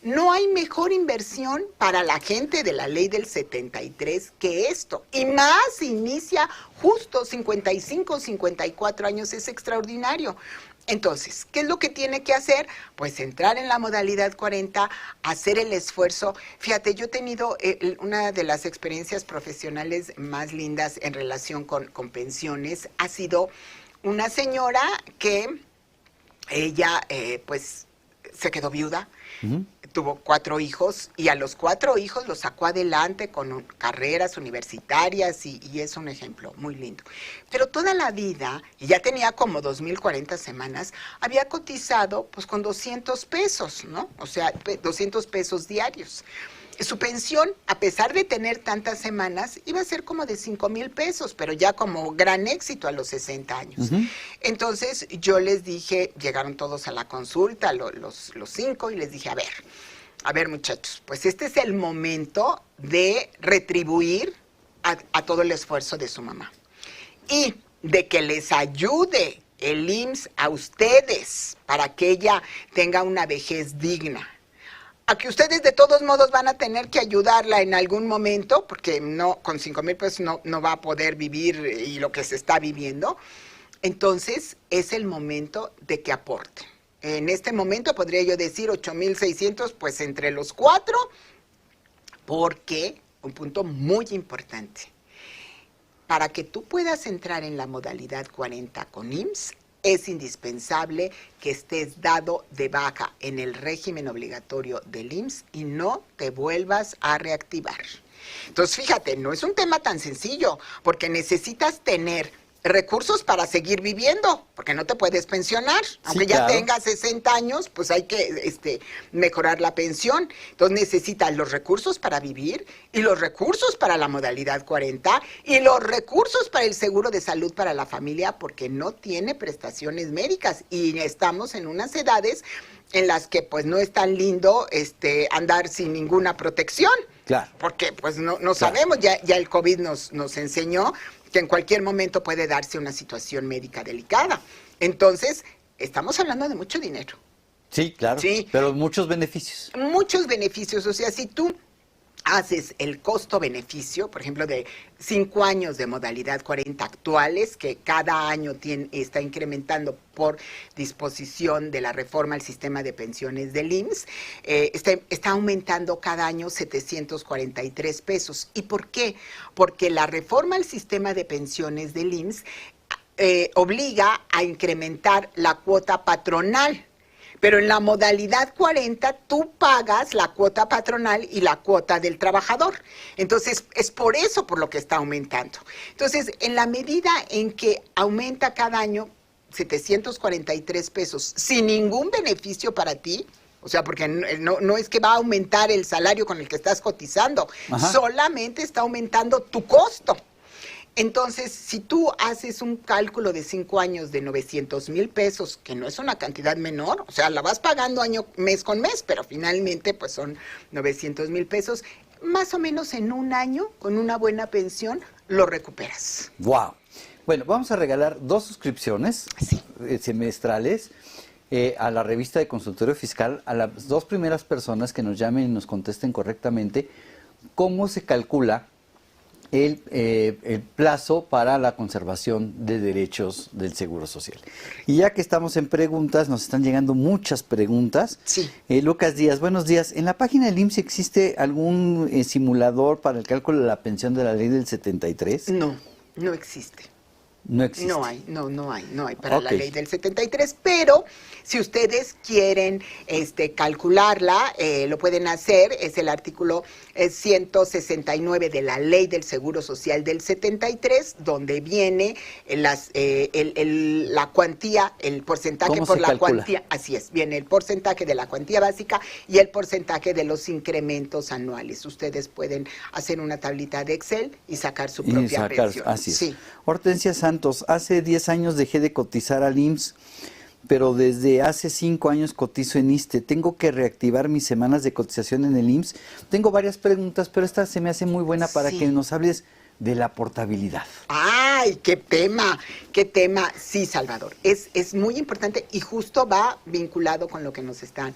no hay mejor inversión para la gente de la ley del 73 que esto. Y más inicia justo 55, 54 años, es extraordinario. Entonces, ¿qué es lo que tiene que hacer? Pues entrar en la modalidad 40, hacer el esfuerzo. Fíjate, yo he tenido una de las experiencias profesionales más lindas en relación con pensiones. Ha sido una señora que ella, pues, se quedó viuda. Tuvo 4 hijos y a los 4 hijos los sacó adelante con carreras universitarias y es un ejemplo muy lindo. Pero toda la vida, y ya tenía como 2,040 semanas, había cotizado pues con 200 pesos, ¿no? O sea, 200 pesos diarios. Su pensión, a pesar de tener tantas semanas, iba a ser como de 5,000 pesos, pero ya como gran éxito a los 60 años. Entonces yo les dije, llegaron todos a la consulta, los 5, y les dije, a ver muchachos, pues este es el momento de retribuir a todo el esfuerzo de su mamá. Y de que les ayude el IMSS a ustedes para que ella tenga una vejez digna. A que ustedes de todos modos van a tener que ayudarla en algún momento, porque no, con 5,000 pesos no va a poder vivir y lo que se está viviendo. Entonces, es el momento de que aporten. En este momento podría yo decir 8,600, pues entre los 4, porque, un punto muy importante, para que tú puedas entrar en la modalidad 40 con IMSS, es indispensable que estés dado de baja en el régimen obligatorio del IMSS y no te vuelvas a reactivar. Entonces, fíjate, no es un tema tan sencillo, porque necesitas tener recursos para seguir viviendo, porque no te puedes pensionar. Aunque ya tengas 60 años, pues hay que mejorar la pensión. Entonces necesitas los recursos para vivir y los recursos para la modalidad 40 y los recursos para el seguro de salud para la familia, porque no tiene prestaciones médicas y estamos en unas edades en las que pues no es tan lindo andar sin ninguna protección. Claro. Porque pues no sabemos, ya el COVID nos enseñó que en cualquier momento puede darse una situación médica delicada. Entonces, estamos hablando de mucho dinero. Sí, claro, sí, pero muchos beneficios. Muchos beneficios, o sea, si tú haces el costo-beneficio, por ejemplo, de 5 años de modalidad 40 actuales, que cada año está incrementando por disposición de la reforma al sistema de pensiones del IMSS, está aumentando cada año 743 pesos. ¿Y por qué? Porque la reforma al sistema de pensiones del IMSS obliga a incrementar la cuota patronal. Pero en la modalidad 40 tú pagas la cuota patronal y la cuota del trabajador. Entonces, es por eso por lo que está aumentando. Entonces, en la medida en que aumenta cada año 743 pesos sin ningún beneficio para ti, o sea, porque no es que va a aumentar el salario con el que estás cotizando, solamente está aumentando tu costo. Entonces, si tú haces un cálculo de 5 años de 900,000 pesos, que no es una cantidad menor, o sea, la vas pagando mes con mes, pero finalmente pues son 900,000 pesos, más o menos en un año, con una buena pensión, lo recuperas. ¡Wow! Bueno, vamos a regalar 2 suscripciones semestrales a la revista de Consultorio Fiscal a las 2 primeras personas que nos llamen y nos contesten correctamente cómo se calcula el plazo para la conservación de derechos del Seguro Social. Y ya que estamos en preguntas, nos están llegando muchas preguntas. Sí. Lucas Díaz, buenos días. ¿En la página del IMSS existe algún simulador para el cálculo de la pensión de la ley del 73? No, no existe. No existe. No hay para la ley del 73, pero si ustedes quieren calcularla, lo pueden hacer, es el artículo 169 de la ley del Seguro Social del 73, donde viene la cuantía, el porcentaje por la cuantía, así es, viene el porcentaje de la cuantía básica y el porcentaje de los incrementos anuales. Ustedes pueden hacer una tablita de Excel y sacar su propia pensión. Así es. Sí. Hortensia Santos, hace 10 años dejé de cotizar al IMSS, pero desde hace 5 años cotizo en ISSSTE. ¿Tengo que reactivar mis semanas de cotización en el IMSS? Tengo varias preguntas, pero esta se me hace muy buena para que nos hables de la portabilidad. ¡Ay, qué tema! Sí, Salvador, es muy importante y justo va vinculado con lo que nos están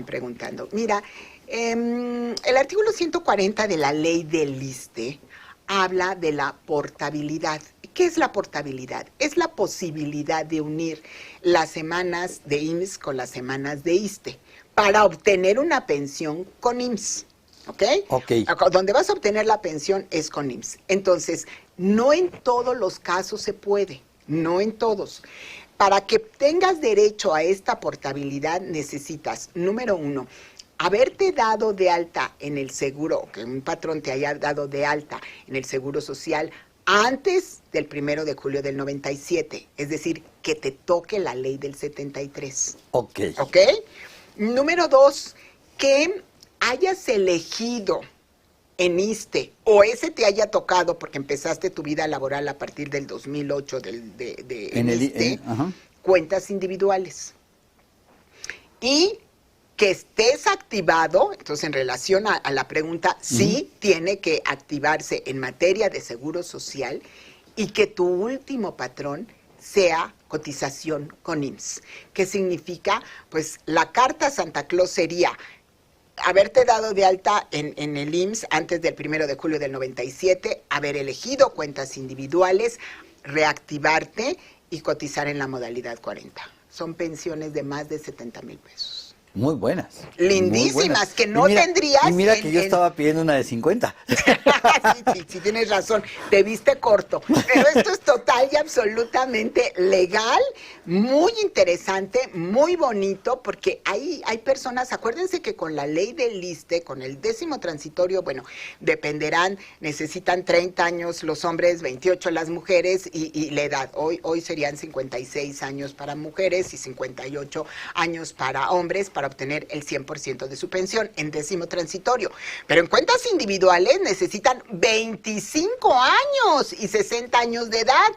preguntando. Mira, el artículo 140 de la ley del ISSSTE habla de la portabilidad. ¿Qué es la portabilidad? Es la posibilidad de unir las semanas de IMSS con las semanas de ISSSTE para obtener una pensión con IMSS. ¿Ok? Donde vas a obtener la pensión es con IMSS. Entonces, no en todos los casos se puede, no en todos. Para que tengas derecho a esta portabilidad necesitas, número 1, haberte dado de alta en el seguro, o que un patrón te haya dado de alta en el Seguro Social antes del 1 de julio del 97, es decir, que te toque la ley del 73. ¿Ok? Número 2, que hayas elegido en ISSSTE, o ese te haya tocado porque empezaste tu vida laboral a partir del 2008 en ISSSTE, cuentas individuales. Y que estés activado, entonces en relación a la pregunta, sí tiene que activarse en materia de seguro social y que tu último patrón sea cotización con IMSS. ¿Qué significa? Pues la carta Santa Claus sería haberte dado de alta en el IMSS antes del 1 de julio del 97, haber elegido cuentas individuales, reactivarte y cotizar en la modalidad 40. Son pensiones de más de 70,000 pesos. Muy buenas. Lindísimas, muy buenas. que no tendrías. Y mira que yo estaba pidiendo una de 50. sí, tienes razón. Te viste corto. Pero esto es total y absolutamente legal, muy interesante, muy bonito, porque hay personas, acuérdense que con la ley del ISSSTE, con el 10º transitorio, bueno, dependerán, necesitan 30 años los hombres, 28 las mujeres y la edad. Hoy serían 56 años para mujeres y 58 años para hombres para obtener el 100% de su pensión en 10º transitorio. Pero en cuentas individuales necesitan 25 años y 60 años de edad.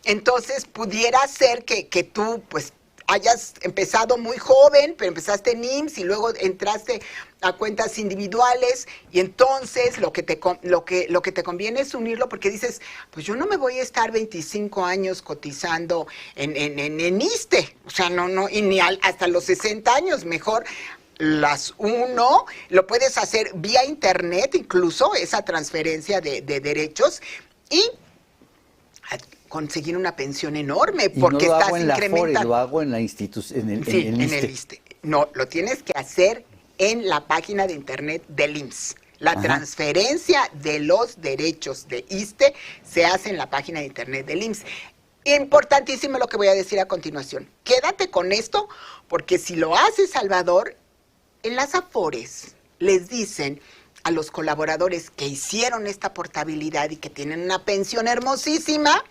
Entonces pudiera ser que tú pues hayas empezado muy joven, pero empezaste en IMSS y luego entraste a cuentas individuales y entonces lo que te conviene es unirlo porque dices, pues yo no me voy a estar 25 años cotizando en ISSSTE, o sea, no, y ni hasta los 60 años, mejor las uno, lo puedes hacer vía internet incluso, esa transferencia de derechos y conseguir una pensión enorme porque no lo estás hago en la incrementando. FORE, lo hago en la institución, en el ISSSTE. No, lo tienes que hacer en la página de internet del IMSS. La transferencia de los derechos de ISSSTE se hace en la página de internet del IMSS. Importantísimo lo que voy a decir a continuación. Quédate con esto, porque si lo hace Salvador, en las Afores les dicen a los colaboradores que hicieron esta portabilidad y que tienen una pensión hermosísima,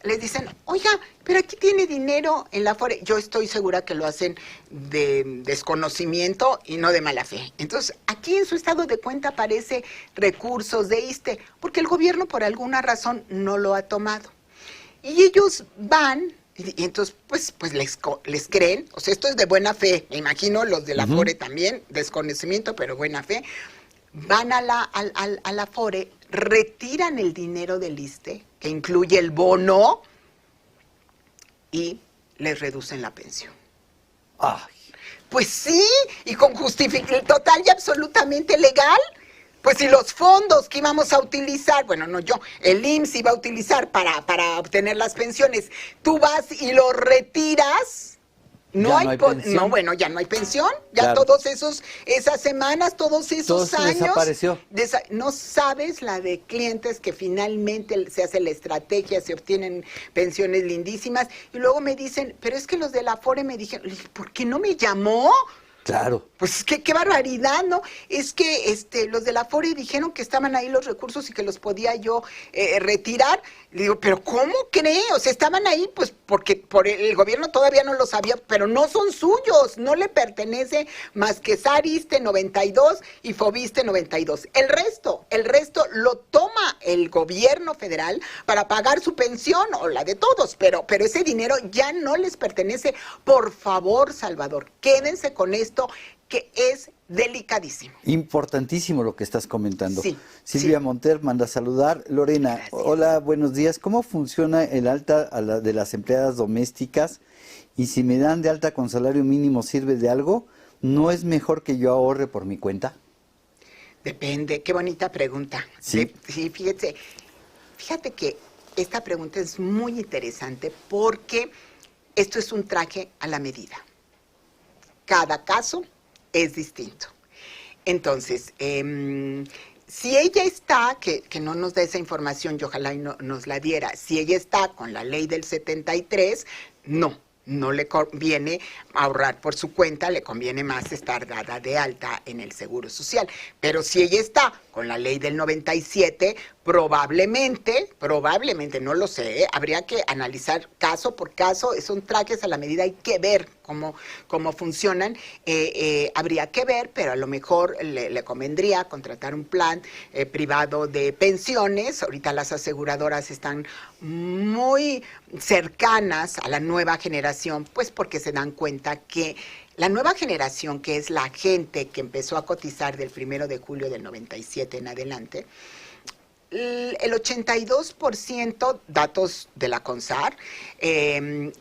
les dicen, oiga, pero aquí tiene dinero en la Afore. Yo estoy segura que lo hacen de desconocimiento y no de mala fe. Entonces, aquí en su estado de cuenta aparece recursos de ISSSTE, porque el gobierno por alguna razón no lo ha tomado. Y ellos van, y entonces pues les creen, o sea, esto es de buena fe, me imagino los de la Afore también, desconocimiento, pero buena fe, van a la Afore, retiran el dinero del ISSSTE, que incluye el bono, y les reducen la pensión. Ay. Pues sí, y con justificación total y absolutamente legal. Pues si los fondos que íbamos a utilizar, bueno, no yo, el IMSS iba a utilizar para obtener las pensiones, tú vas y lo retiras, no hay pensión. No, bueno, ya no hay pensión, ya claro. Esas semanas, todos esos años, desapareció. No sabes la de clientes que finalmente se hace la estrategia, se obtienen pensiones lindísimas, y luego me dicen, pero es que los de la Afore me dijeron, ¿por qué no me llamó? Claro. Pues qué barbaridad, ¿no? Es que los de la Afore dijeron que estaban ahí los recursos y que los podía yo retirar. Le digo, ¿pero cómo cree? O sea, estaban ahí pues porque por el gobierno todavía no lo sabía, pero no son suyos, no le pertenece más que SAR-ISSSTE 92 y FOBISSSTE 92. El resto lo toma el gobierno federal para pagar su pensión o la de todos, pero ese dinero ya no les pertenece. Por favor, Salvador, quédense con esto, que es delicadísimo. Importantísimo lo que estás comentando. Sí, Silvia Monter manda a saludar. Lorena, gracias. Hola, buenos días. ¿Cómo funciona el alta de las empleadas domésticas? Y si me dan de alta con salario mínimo, ¿sirve de algo? ¿No es mejor que yo ahorre por mi cuenta? Depende. Qué bonita pregunta. Sí, sí, fíjate que esta pregunta es muy interesante porque esto es un traje a la medida. Cada caso es distinto. Entonces, si ella está, que no nos da esa información y ojalá y no, nos la diera, si ella está con la ley del 73, no le conviene ahorrar por su cuenta, le conviene más estar dada de alta en el Seguro Social. Pero si ella está con la ley del 97, probablemente, no lo sé, habría que analizar caso por caso, son trajes a la medida, hay que ver cómo funcionan, habría que ver, pero a lo mejor le convendría contratar un plan privado de pensiones. Ahorita las aseguradoras están muy cercanas a la nueva generación, pues porque se dan cuenta que la nueva generación, que es la gente que empezó a cotizar del 1 de julio del 97 en adelante, el 82%, datos de la CONSAR,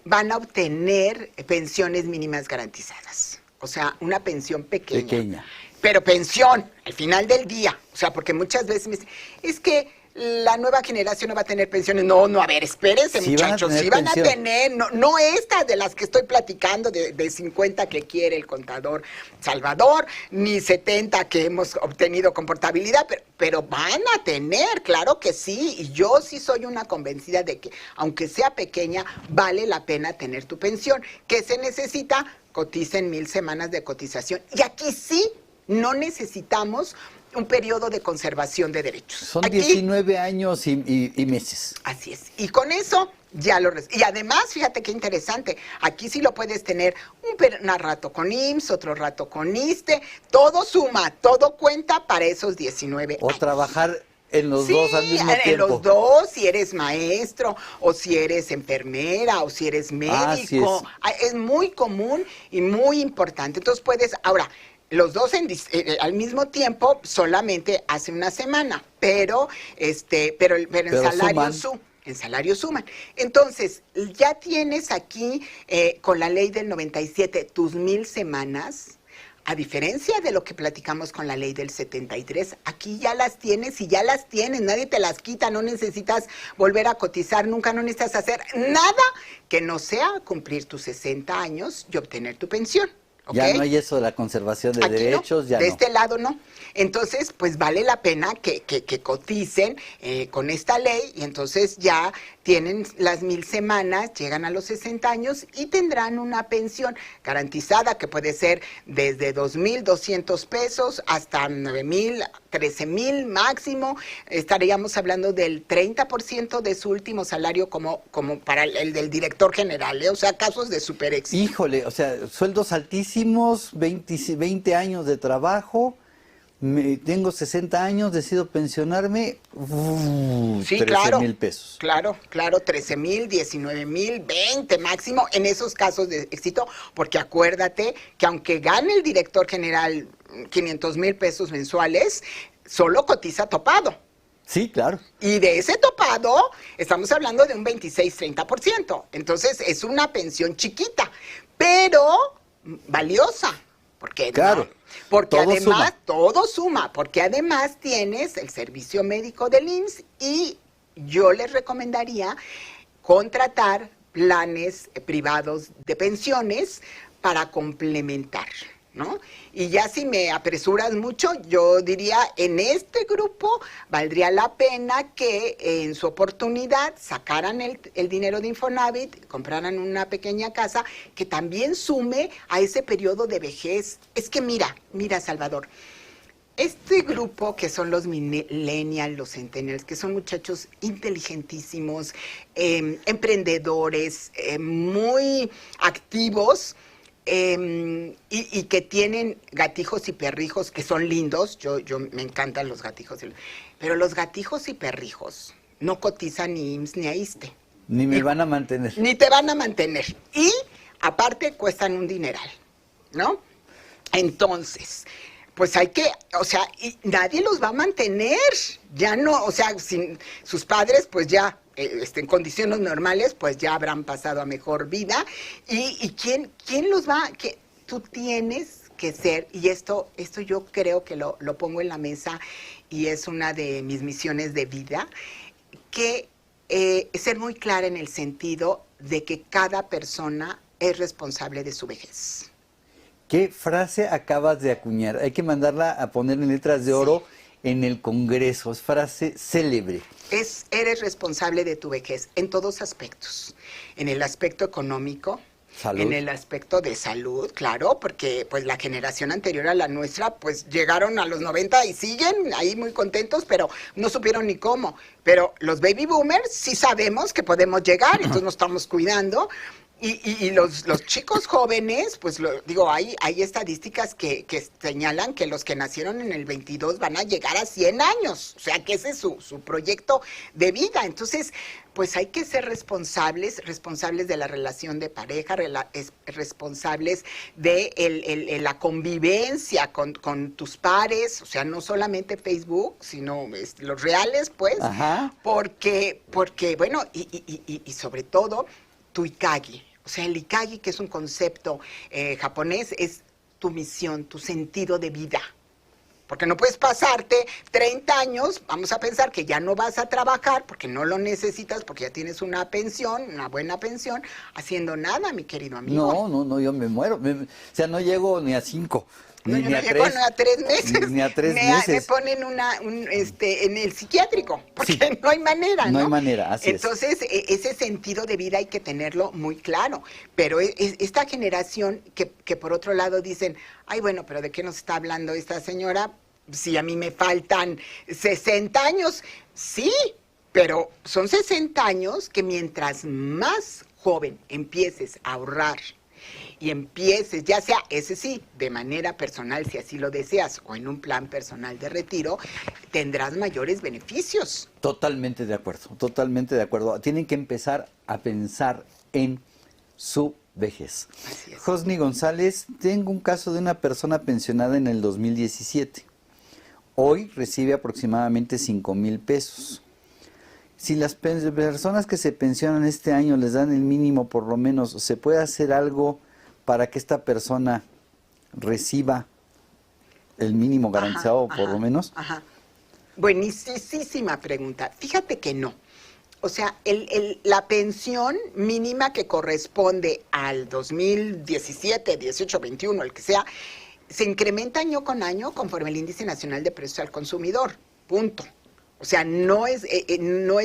van a obtener pensiones mínimas garantizadas. O sea, una pensión pequeña. Pero pensión, al final del día. O sea, porque muchas veces me dicen, es que la nueva generación no va a tener pensiones. No, a ver, espérense, sí, muchachos, sí van a tener, no estas de las que estoy platicando, de 50 que quiere el contador Salvador, ni 70 que hemos obtenido con portabilidad, pero van a tener, claro que sí, y yo sí soy una convencida de que, aunque sea pequeña, vale la pena tener tu pensión. ¿Qué se necesita? Coticen 1000 semanas de cotización, y aquí sí no necesitamos un periodo de conservación de derechos. Son aquí, 19 años y meses. Así es. Y con eso ya y además, fíjate qué interesante, aquí sí lo puedes tener un rato con IMSS, otro rato con ISSSTE, todo suma, todo cuenta para esos 19 años. O trabajar en los sí, dos al mismo tiempo. En los dos, si eres maestro, o si eres enfermera, o si eres médico. Es muy común y muy importante. Entonces puedes, ahora, los dos al mismo tiempo solamente hace una semana, pero en salario suman. Entonces, ya tienes aquí con la ley del 97 tus 1000 semanas. A diferencia de lo que platicamos con la ley del 73, aquí ya las tienes y ya las tienes, nadie te las quita, no necesitas volver a cotizar, nunca, no necesitas hacer nada que no sea cumplir tus 60 años y obtener tu pensión. ¿ok? Ya no hay eso de la conservación de Aquí derechos, no, ya de no. este lado no. Entonces, pues vale la pena que coticen con esta ley y entonces ya tienen las 1,000 semanas, llegan a los 60 años y tendrán una pensión garantizada que puede ser desde 2,200 pesos hasta 9,000, 13,000 máximo. Estaríamos hablando del 30% de su último salario como para el del director general, ¿eh? O sea, casos de super éxito. Híjole, o sea, sueldos altísimos, 20 años de trabajo, tengo 60 años, decido pensionarme, Sí, 13,000 pesos. Claro, 13,000, 19,000, 20 máximo en esos casos de éxito, porque acuérdate que aunque gane el director general 500,000 pesos mensuales, solo cotiza topado. Sí, claro. Y de ese topado estamos hablando de un 26-30%. Entonces es una pensión chiquita, pero valiosa. Porque claro. No, porque todo además suma. todo suma, porque además tienes el servicio médico del IMSS y yo les recomendaría contratar planes privados de pensiones para complementar, ¿no? Y ya si me apresuras mucho, yo diría, en este grupo valdría la pena que en su oportunidad sacaran el dinero de Infonavit, compraran una pequeña casa que también sume a ese periodo de vejez. Es que mira, Salvador, este grupo que son los millennials, los centennials, que son muchachos inteligentísimos, emprendedores, muy activos, y que tienen gatijos y perrijos que son lindos. Yo me encantan los gatijos, pero los gatijos y perrijos no cotizan ni IMSS ni a ISSSTE. Ni me van a mantener. Ni te van a mantener. Y aparte cuestan un dineral, ¿no? Entonces, pues hay que, o sea, y nadie los va a mantener. Ya no, o sea, sin sus padres, pues ya en condiciones normales, pues ya habrán pasado a mejor vida. ¿Y quién los va? Tú tienes que ser, y esto yo creo que lo pongo en la mesa y es una de mis misiones de vida, que ser muy clara en el sentido de que cada persona es responsable de su vejez. ¿Qué frase acabas de acuñar? Hay que mandarla a poner en letras de oro en el Congreso. Es frase célebre. Eres responsable de tu vejez en todos aspectos. En el aspecto económico, salud. En el aspecto de salud, claro, porque pues la generación anterior a la nuestra pues llegaron a los 90 y siguen ahí muy contentos, pero no supieron ni cómo. Pero los baby boomers sí sabemos que podemos llegar, entonces nos estamos cuidando. Y los chicos jóvenes, pues hay estadísticas que señalan que los que nacieron en el 22 van a llegar a 100 años, o sea que ese es su proyecto de vida. Entonces, pues hay que ser responsables de la relación de pareja, responsables de la convivencia con tus pares, o sea, no solamente Facebook, sino los reales, pues. Ajá. Porque bueno, y sobre todo, tu Ikagi. O sea, el Ikagi, que es un concepto japonés, es tu misión, tu sentido de vida. Porque no puedes pasarte 30 años, vamos a pensar que ya no vas a trabajar porque no lo necesitas, porque ya tienes una pensión, una buena pensión, haciendo nada, mi querido amigo. No, yo me muero. O sea, no llego ni a 5. No, yo no llego ni a 3 meses. Ni a 3 meses. Me ponen en el psiquiátrico, porque sí, no hay manera, ¿no? No hay manera, así Entonces, ese sentido de vida hay que tenerlo muy claro. Pero esta generación que por otro lado dicen, ay, bueno, pero ¿de qué nos está hablando esta señora? Si a mí me faltan 60 años. Sí, pero son 60 años que mientras más joven empieces a ahorrar, y empieces, ya sea, ese sí, de manera personal, si así lo deseas, o en un plan personal de retiro, tendrás mayores beneficios. Totalmente de acuerdo. Tienen que empezar a pensar en su vejez. Así es. Josny González, tengo un caso de una persona pensionada en el 2017. Hoy recibe aproximadamente 5,000 pesos. Si las personas que se pensionan este año les dan el mínimo, por lo menos, ¿se puede hacer algo para que esta persona reciba el mínimo garantizado, por lo menos? Ajá. Buenísima pregunta. Fíjate que no. O sea, la pensión mínima que corresponde al 2017, 18, 21, el que sea, se incrementa año con año conforme el Índice Nacional de Precios al Consumidor. Punto. O sea, no es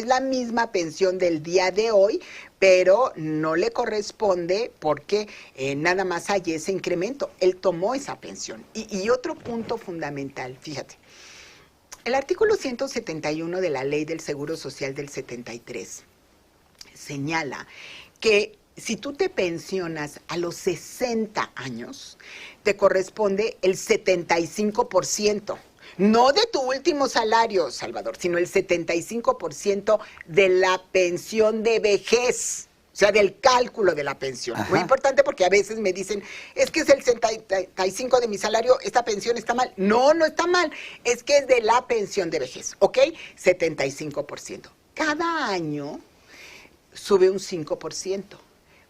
la misma pensión del día de hoy, pero no le corresponde porque nada más hay ese incremento. Él tomó esa pensión. Y otro punto fundamental, fíjate. El artículo 171 de la Ley del Seguro Social del 73 señala que si tú te pensionas a los 60 años, te corresponde el 75%. No de tu último salario, Salvador, sino el 75% de la pensión de vejez, o sea, del cálculo de la pensión. Ajá. Muy importante porque a veces me dicen, es que es el 75% de mi salario, esta pensión está mal. No, no está mal, es que es de la pensión de vejez, ¿ok? 75%. Cada año sube un 5%,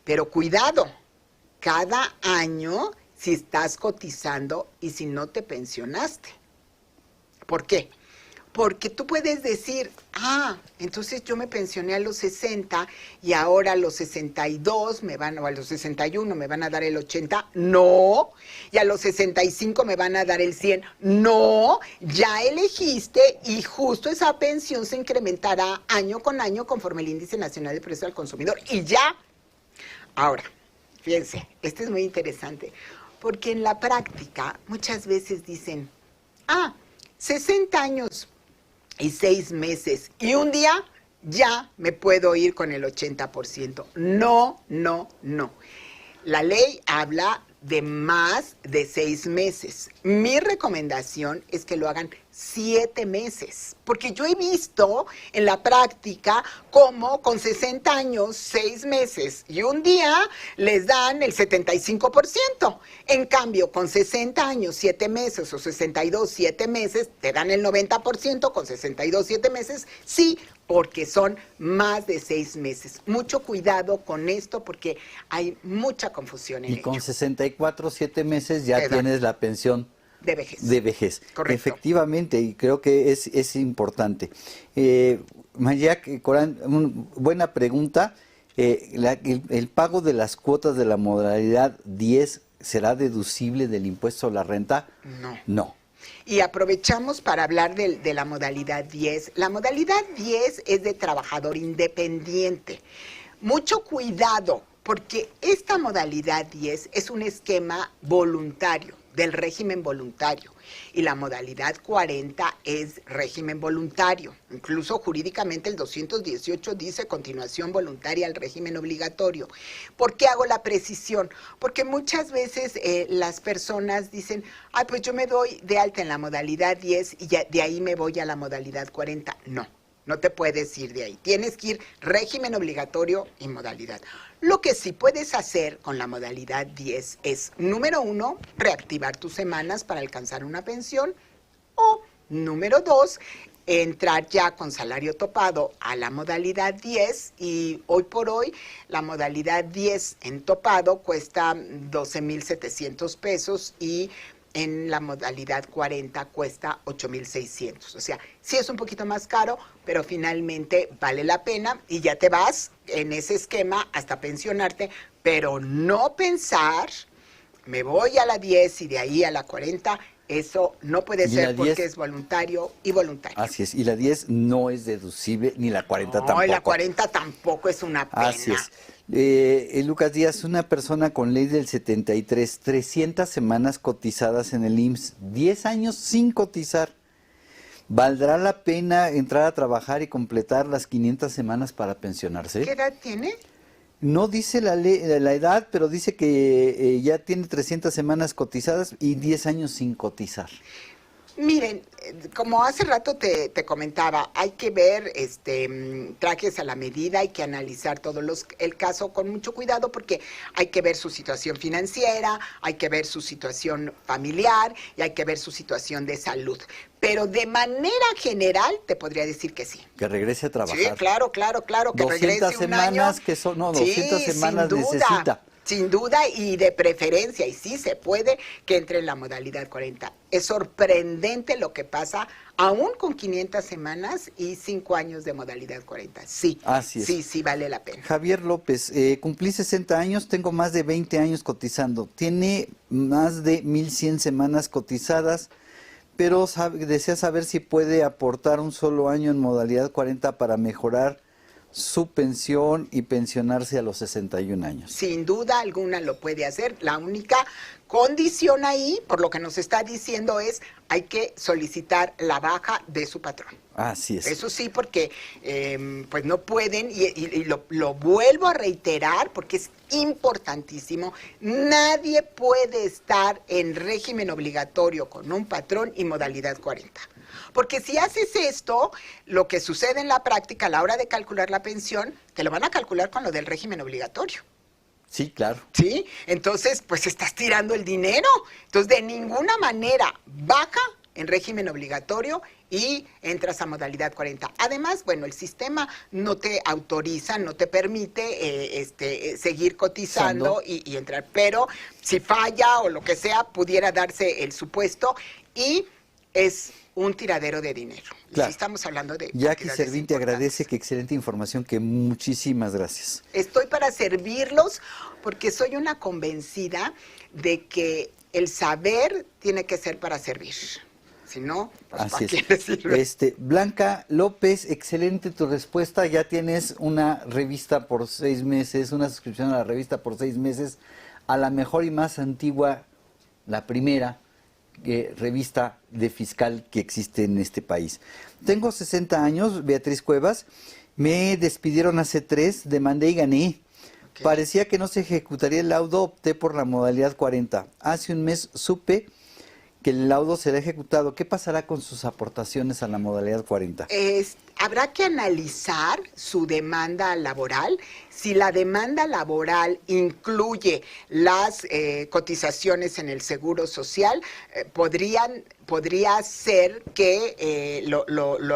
pero cuidado, cada año si estás cotizando y si no te pensionaste. ¿Por qué? Porque tú puedes decir, entonces yo me pensioné a los 60 y ahora a los 62 o a los 61 me van a dar el 80. No. Y a los 65 me van a dar el 100. No. Ya elegiste y justo esa pensión se incrementará año con año conforme el Índice Nacional de Precios al Consumidor. Y ya. Ahora, fíjense, esto es muy interesante, porque en la práctica muchas veces dicen, 60 años y 6 meses y un día ya me puedo ir con el 80%. No, no, no. La ley habla de más de 6 meses. Mi recomendación es que lo hagan 7 meses, porque yo he visto en la práctica cómo con 60 años, 6 meses y un día les dan el 75%. En cambio, con 60 años, 7 meses o 62, 7 meses, te dan el 90%, con 62, 7 meses, sí, porque son más de 6 meses. Mucho cuidado con esto porque hay mucha confusión en ello. Y con 64, 7 meses ya tienes la pensión de vejez. De vejez. Correcto. Efectivamente, y creo que es importante. María Corán, buena pregunta. ¿El pago de las cuotas de la modalidad 10 será deducible del impuesto a la renta? No. No. Y aprovechamos para hablar de la modalidad 10. La modalidad 10 es de trabajador independiente. Mucho cuidado, porque esta modalidad 10 es un esquema voluntario, del régimen voluntario, y la modalidad 40 es régimen voluntario. Incluso jurídicamente el 218 dice continuación voluntaria al régimen obligatorio. ¿Por qué hago la precisión? Porque muchas veces las personas dicen, pues yo me doy de alta en la modalidad 10 y ya de ahí me voy a la modalidad 40. No. No te puedes ir de ahí. Tienes que ir régimen obligatorio y modalidad. Lo que sí puedes hacer con la modalidad 10 es, número 1, reactivar tus semanas para alcanzar una pensión. O, número 2, entrar ya con salario topado a la modalidad 10. Y hoy por hoy, la modalidad 10 en topado cuesta 12,700 pesos y en la modalidad 40 cuesta 8,600. O sea, sí es un poquito más caro, pero finalmente vale la pena y ya te vas en ese esquema hasta pensionarte, pero no pensar, me voy a la 10 y de ahí a la 40, eso no puede ser porque es voluntario y voluntario. Así es, y la 10 no es deducible, ni la 40 tampoco. No, y la 40 tampoco, es una pena. Así es. Lucas Díaz, una persona con ley del 73, 300 semanas cotizadas en el IMSS, 10 años sin cotizar. ¿Valdrá la pena entrar a trabajar y completar las 500 semanas para pensionarse? ¿Qué edad tiene? No dice la edad, pero dice que ya tiene 300 semanas cotizadas y 10 años sin cotizar. Miren, como hace rato te comentaba, hay que ver trajes a la medida, hay que analizar el caso con mucho cuidado porque hay que ver su situación financiera, hay que ver su situación familiar y hay que ver su situación de salud. Pero de manera general te podría decir que sí. Que regrese a trabajar. Sí, claro, que regrese un año. 200 semanas que son, no, 200 sí, semanas sin duda, necesita. Sin duda y de preferencia, y sí se puede, que entre en la modalidad 40. Es sorprendente lo que pasa aún con 500 semanas y 5 años de modalidad 40. Sí, así es. Sí vale la pena. Javier López, cumplí 60 años, tengo más de 20 años cotizando. Tiene más de 1,100 semanas cotizadas, pero desea saber si puede aportar un solo año en modalidad 40 para mejorar su pensión y pensionarse a los 61 años. Sin duda alguna lo puede hacer. La única condición ahí, por lo que nos está diciendo, es hay que solicitar la baja de su patrón. Así es. Eso sí, porque pues no pueden, y lo vuelvo a reiterar porque es importantísimo, nadie puede estar en régimen obligatorio con un patrón y modalidad 40. Porque si haces esto, lo que sucede en la práctica a la hora de calcular la pensión, te lo van a calcular con lo del régimen obligatorio. Sí, claro. ¿Sí? Entonces, pues estás tirando el dinero. Entonces, de ninguna manera baja en régimen obligatorio y entras a modalidad 40. Además, bueno, el sistema no te autoriza, no te permite seguir cotizando y entrar. Pero si falla o lo que sea, pudiera darse el supuesto y es un tiradero de dinero. Claro. Y si estamos hablando de... Jackie Servín te agradece, que excelente información, que muchísimas gracias. Estoy para servirlos porque soy una convencida de que el saber tiene que ser para servir. Si no, pues así ¿para qué le sirve? Blanca López, excelente tu respuesta. Ya tienes una revista por 6 meses, una suscripción a la revista por 6 meses, a la mejor y más antigua, la primera revista de fiscal que existe en este país. Tengo 60 años, Beatriz Cuevas, me despidieron hace 3, demandé y gané. Okay. Parecía que no se ejecutaría el laudo, opté por la modalidad 40. Hace un mes supe que el laudo será ejecutado. ¿Qué pasará con sus aportaciones a la modalidad 40? Habrá que analizar su demanda laboral. Si la demanda laboral incluye las cotizaciones en el Seguro Social, podría ser que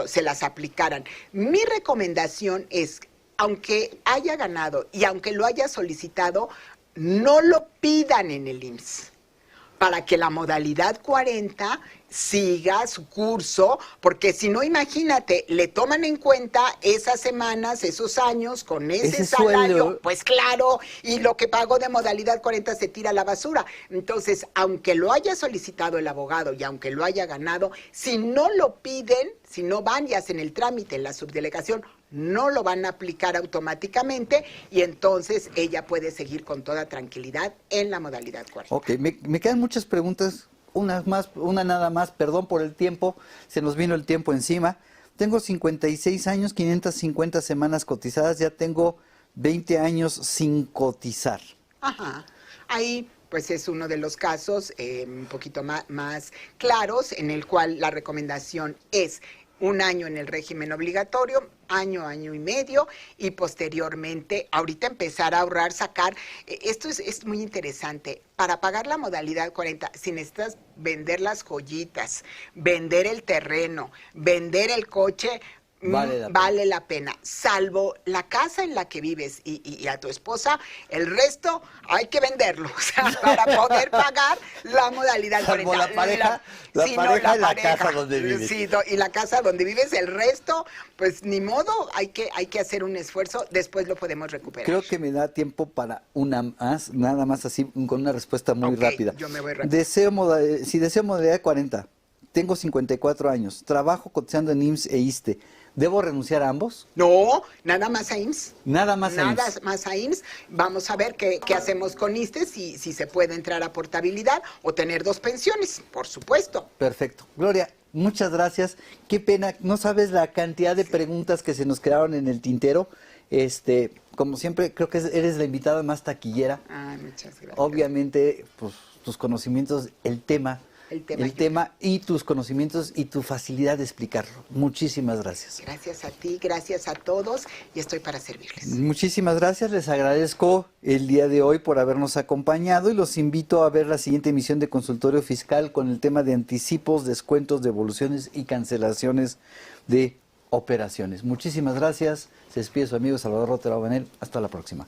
se las aplicaran. Mi recomendación es, aunque haya ganado y aunque lo haya solicitado, no lo pidan en el IMSS, para que la modalidad 40 siga su curso, porque si no, imagínate, le toman en cuenta esas semanas, esos años, con ese salario, sueldo. Pues claro, y lo que pagó de modalidad 40 se tira a la basura. Entonces, aunque lo haya solicitado el abogado y aunque lo haya ganado, si no lo piden, si no van y hacen el trámite en la subdelegación, no lo van a aplicar automáticamente y entonces ella puede seguir con toda tranquilidad en la modalidad 40. Ok, me quedan muchas preguntas, una nada más, perdón por el tiempo, se nos vino el tiempo encima. Tengo 56 años, 550 semanas cotizadas, ya tengo 20 años sin cotizar. Ajá, ahí pues es uno de los casos un poquito más claros, en el cual la recomendación es 1 año en el régimen obligatorio, año y medio, y posteriormente, ahorita empezar a ahorrar, sacar. Esto es muy interesante. Para pagar la modalidad 40, si necesitas vender las joyitas, vender el terreno, vender el coche, vale la pena. Salvo la casa en la que vives y a tu esposa, el resto hay que venderlo, o sea, para poder pagar la modalidad 40. La pareja, la casa donde vives. Sí, y la casa donde vives, el resto, pues ni modo, hay que hacer un esfuerzo, después lo podemos recuperar. Creo que me da tiempo para una más, nada más así, con una respuesta muy rápida. Yo me voy rápido. Si deseo modalidad 40, tengo 54 años, trabajo cotizando en IMSS e ISSSTE. ¿Debo renunciar a ambos? No, nada más a IMSS. Nada más a IMSS. Nada más a IMSS. Vamos a ver qué hacemos con ISSSTE, si se puede entrar a portabilidad o tener 2 pensiones, por supuesto. Perfecto. Gloria, muchas gracias. Qué pena, no sabes la cantidad de preguntas que se nos quedaron en el tintero. Como siempre, creo que eres la invitada más taquillera. Muchas gracias. Obviamente, pues tus conocimientos, el tema y tus conocimientos y tu facilidad de explicarlo. Muchísimas gracias. Gracias a ti, gracias a todos y estoy para servirles. Muchísimas gracias, les agradezco el día de hoy por habernos acompañado y los invito a ver la siguiente emisión de Consultorio Fiscal con el tema de anticipos, descuentos, devoluciones y cancelaciones de operaciones. Muchísimas gracias, se despide su amigo Salvador Rotero Banel, hasta la próxima.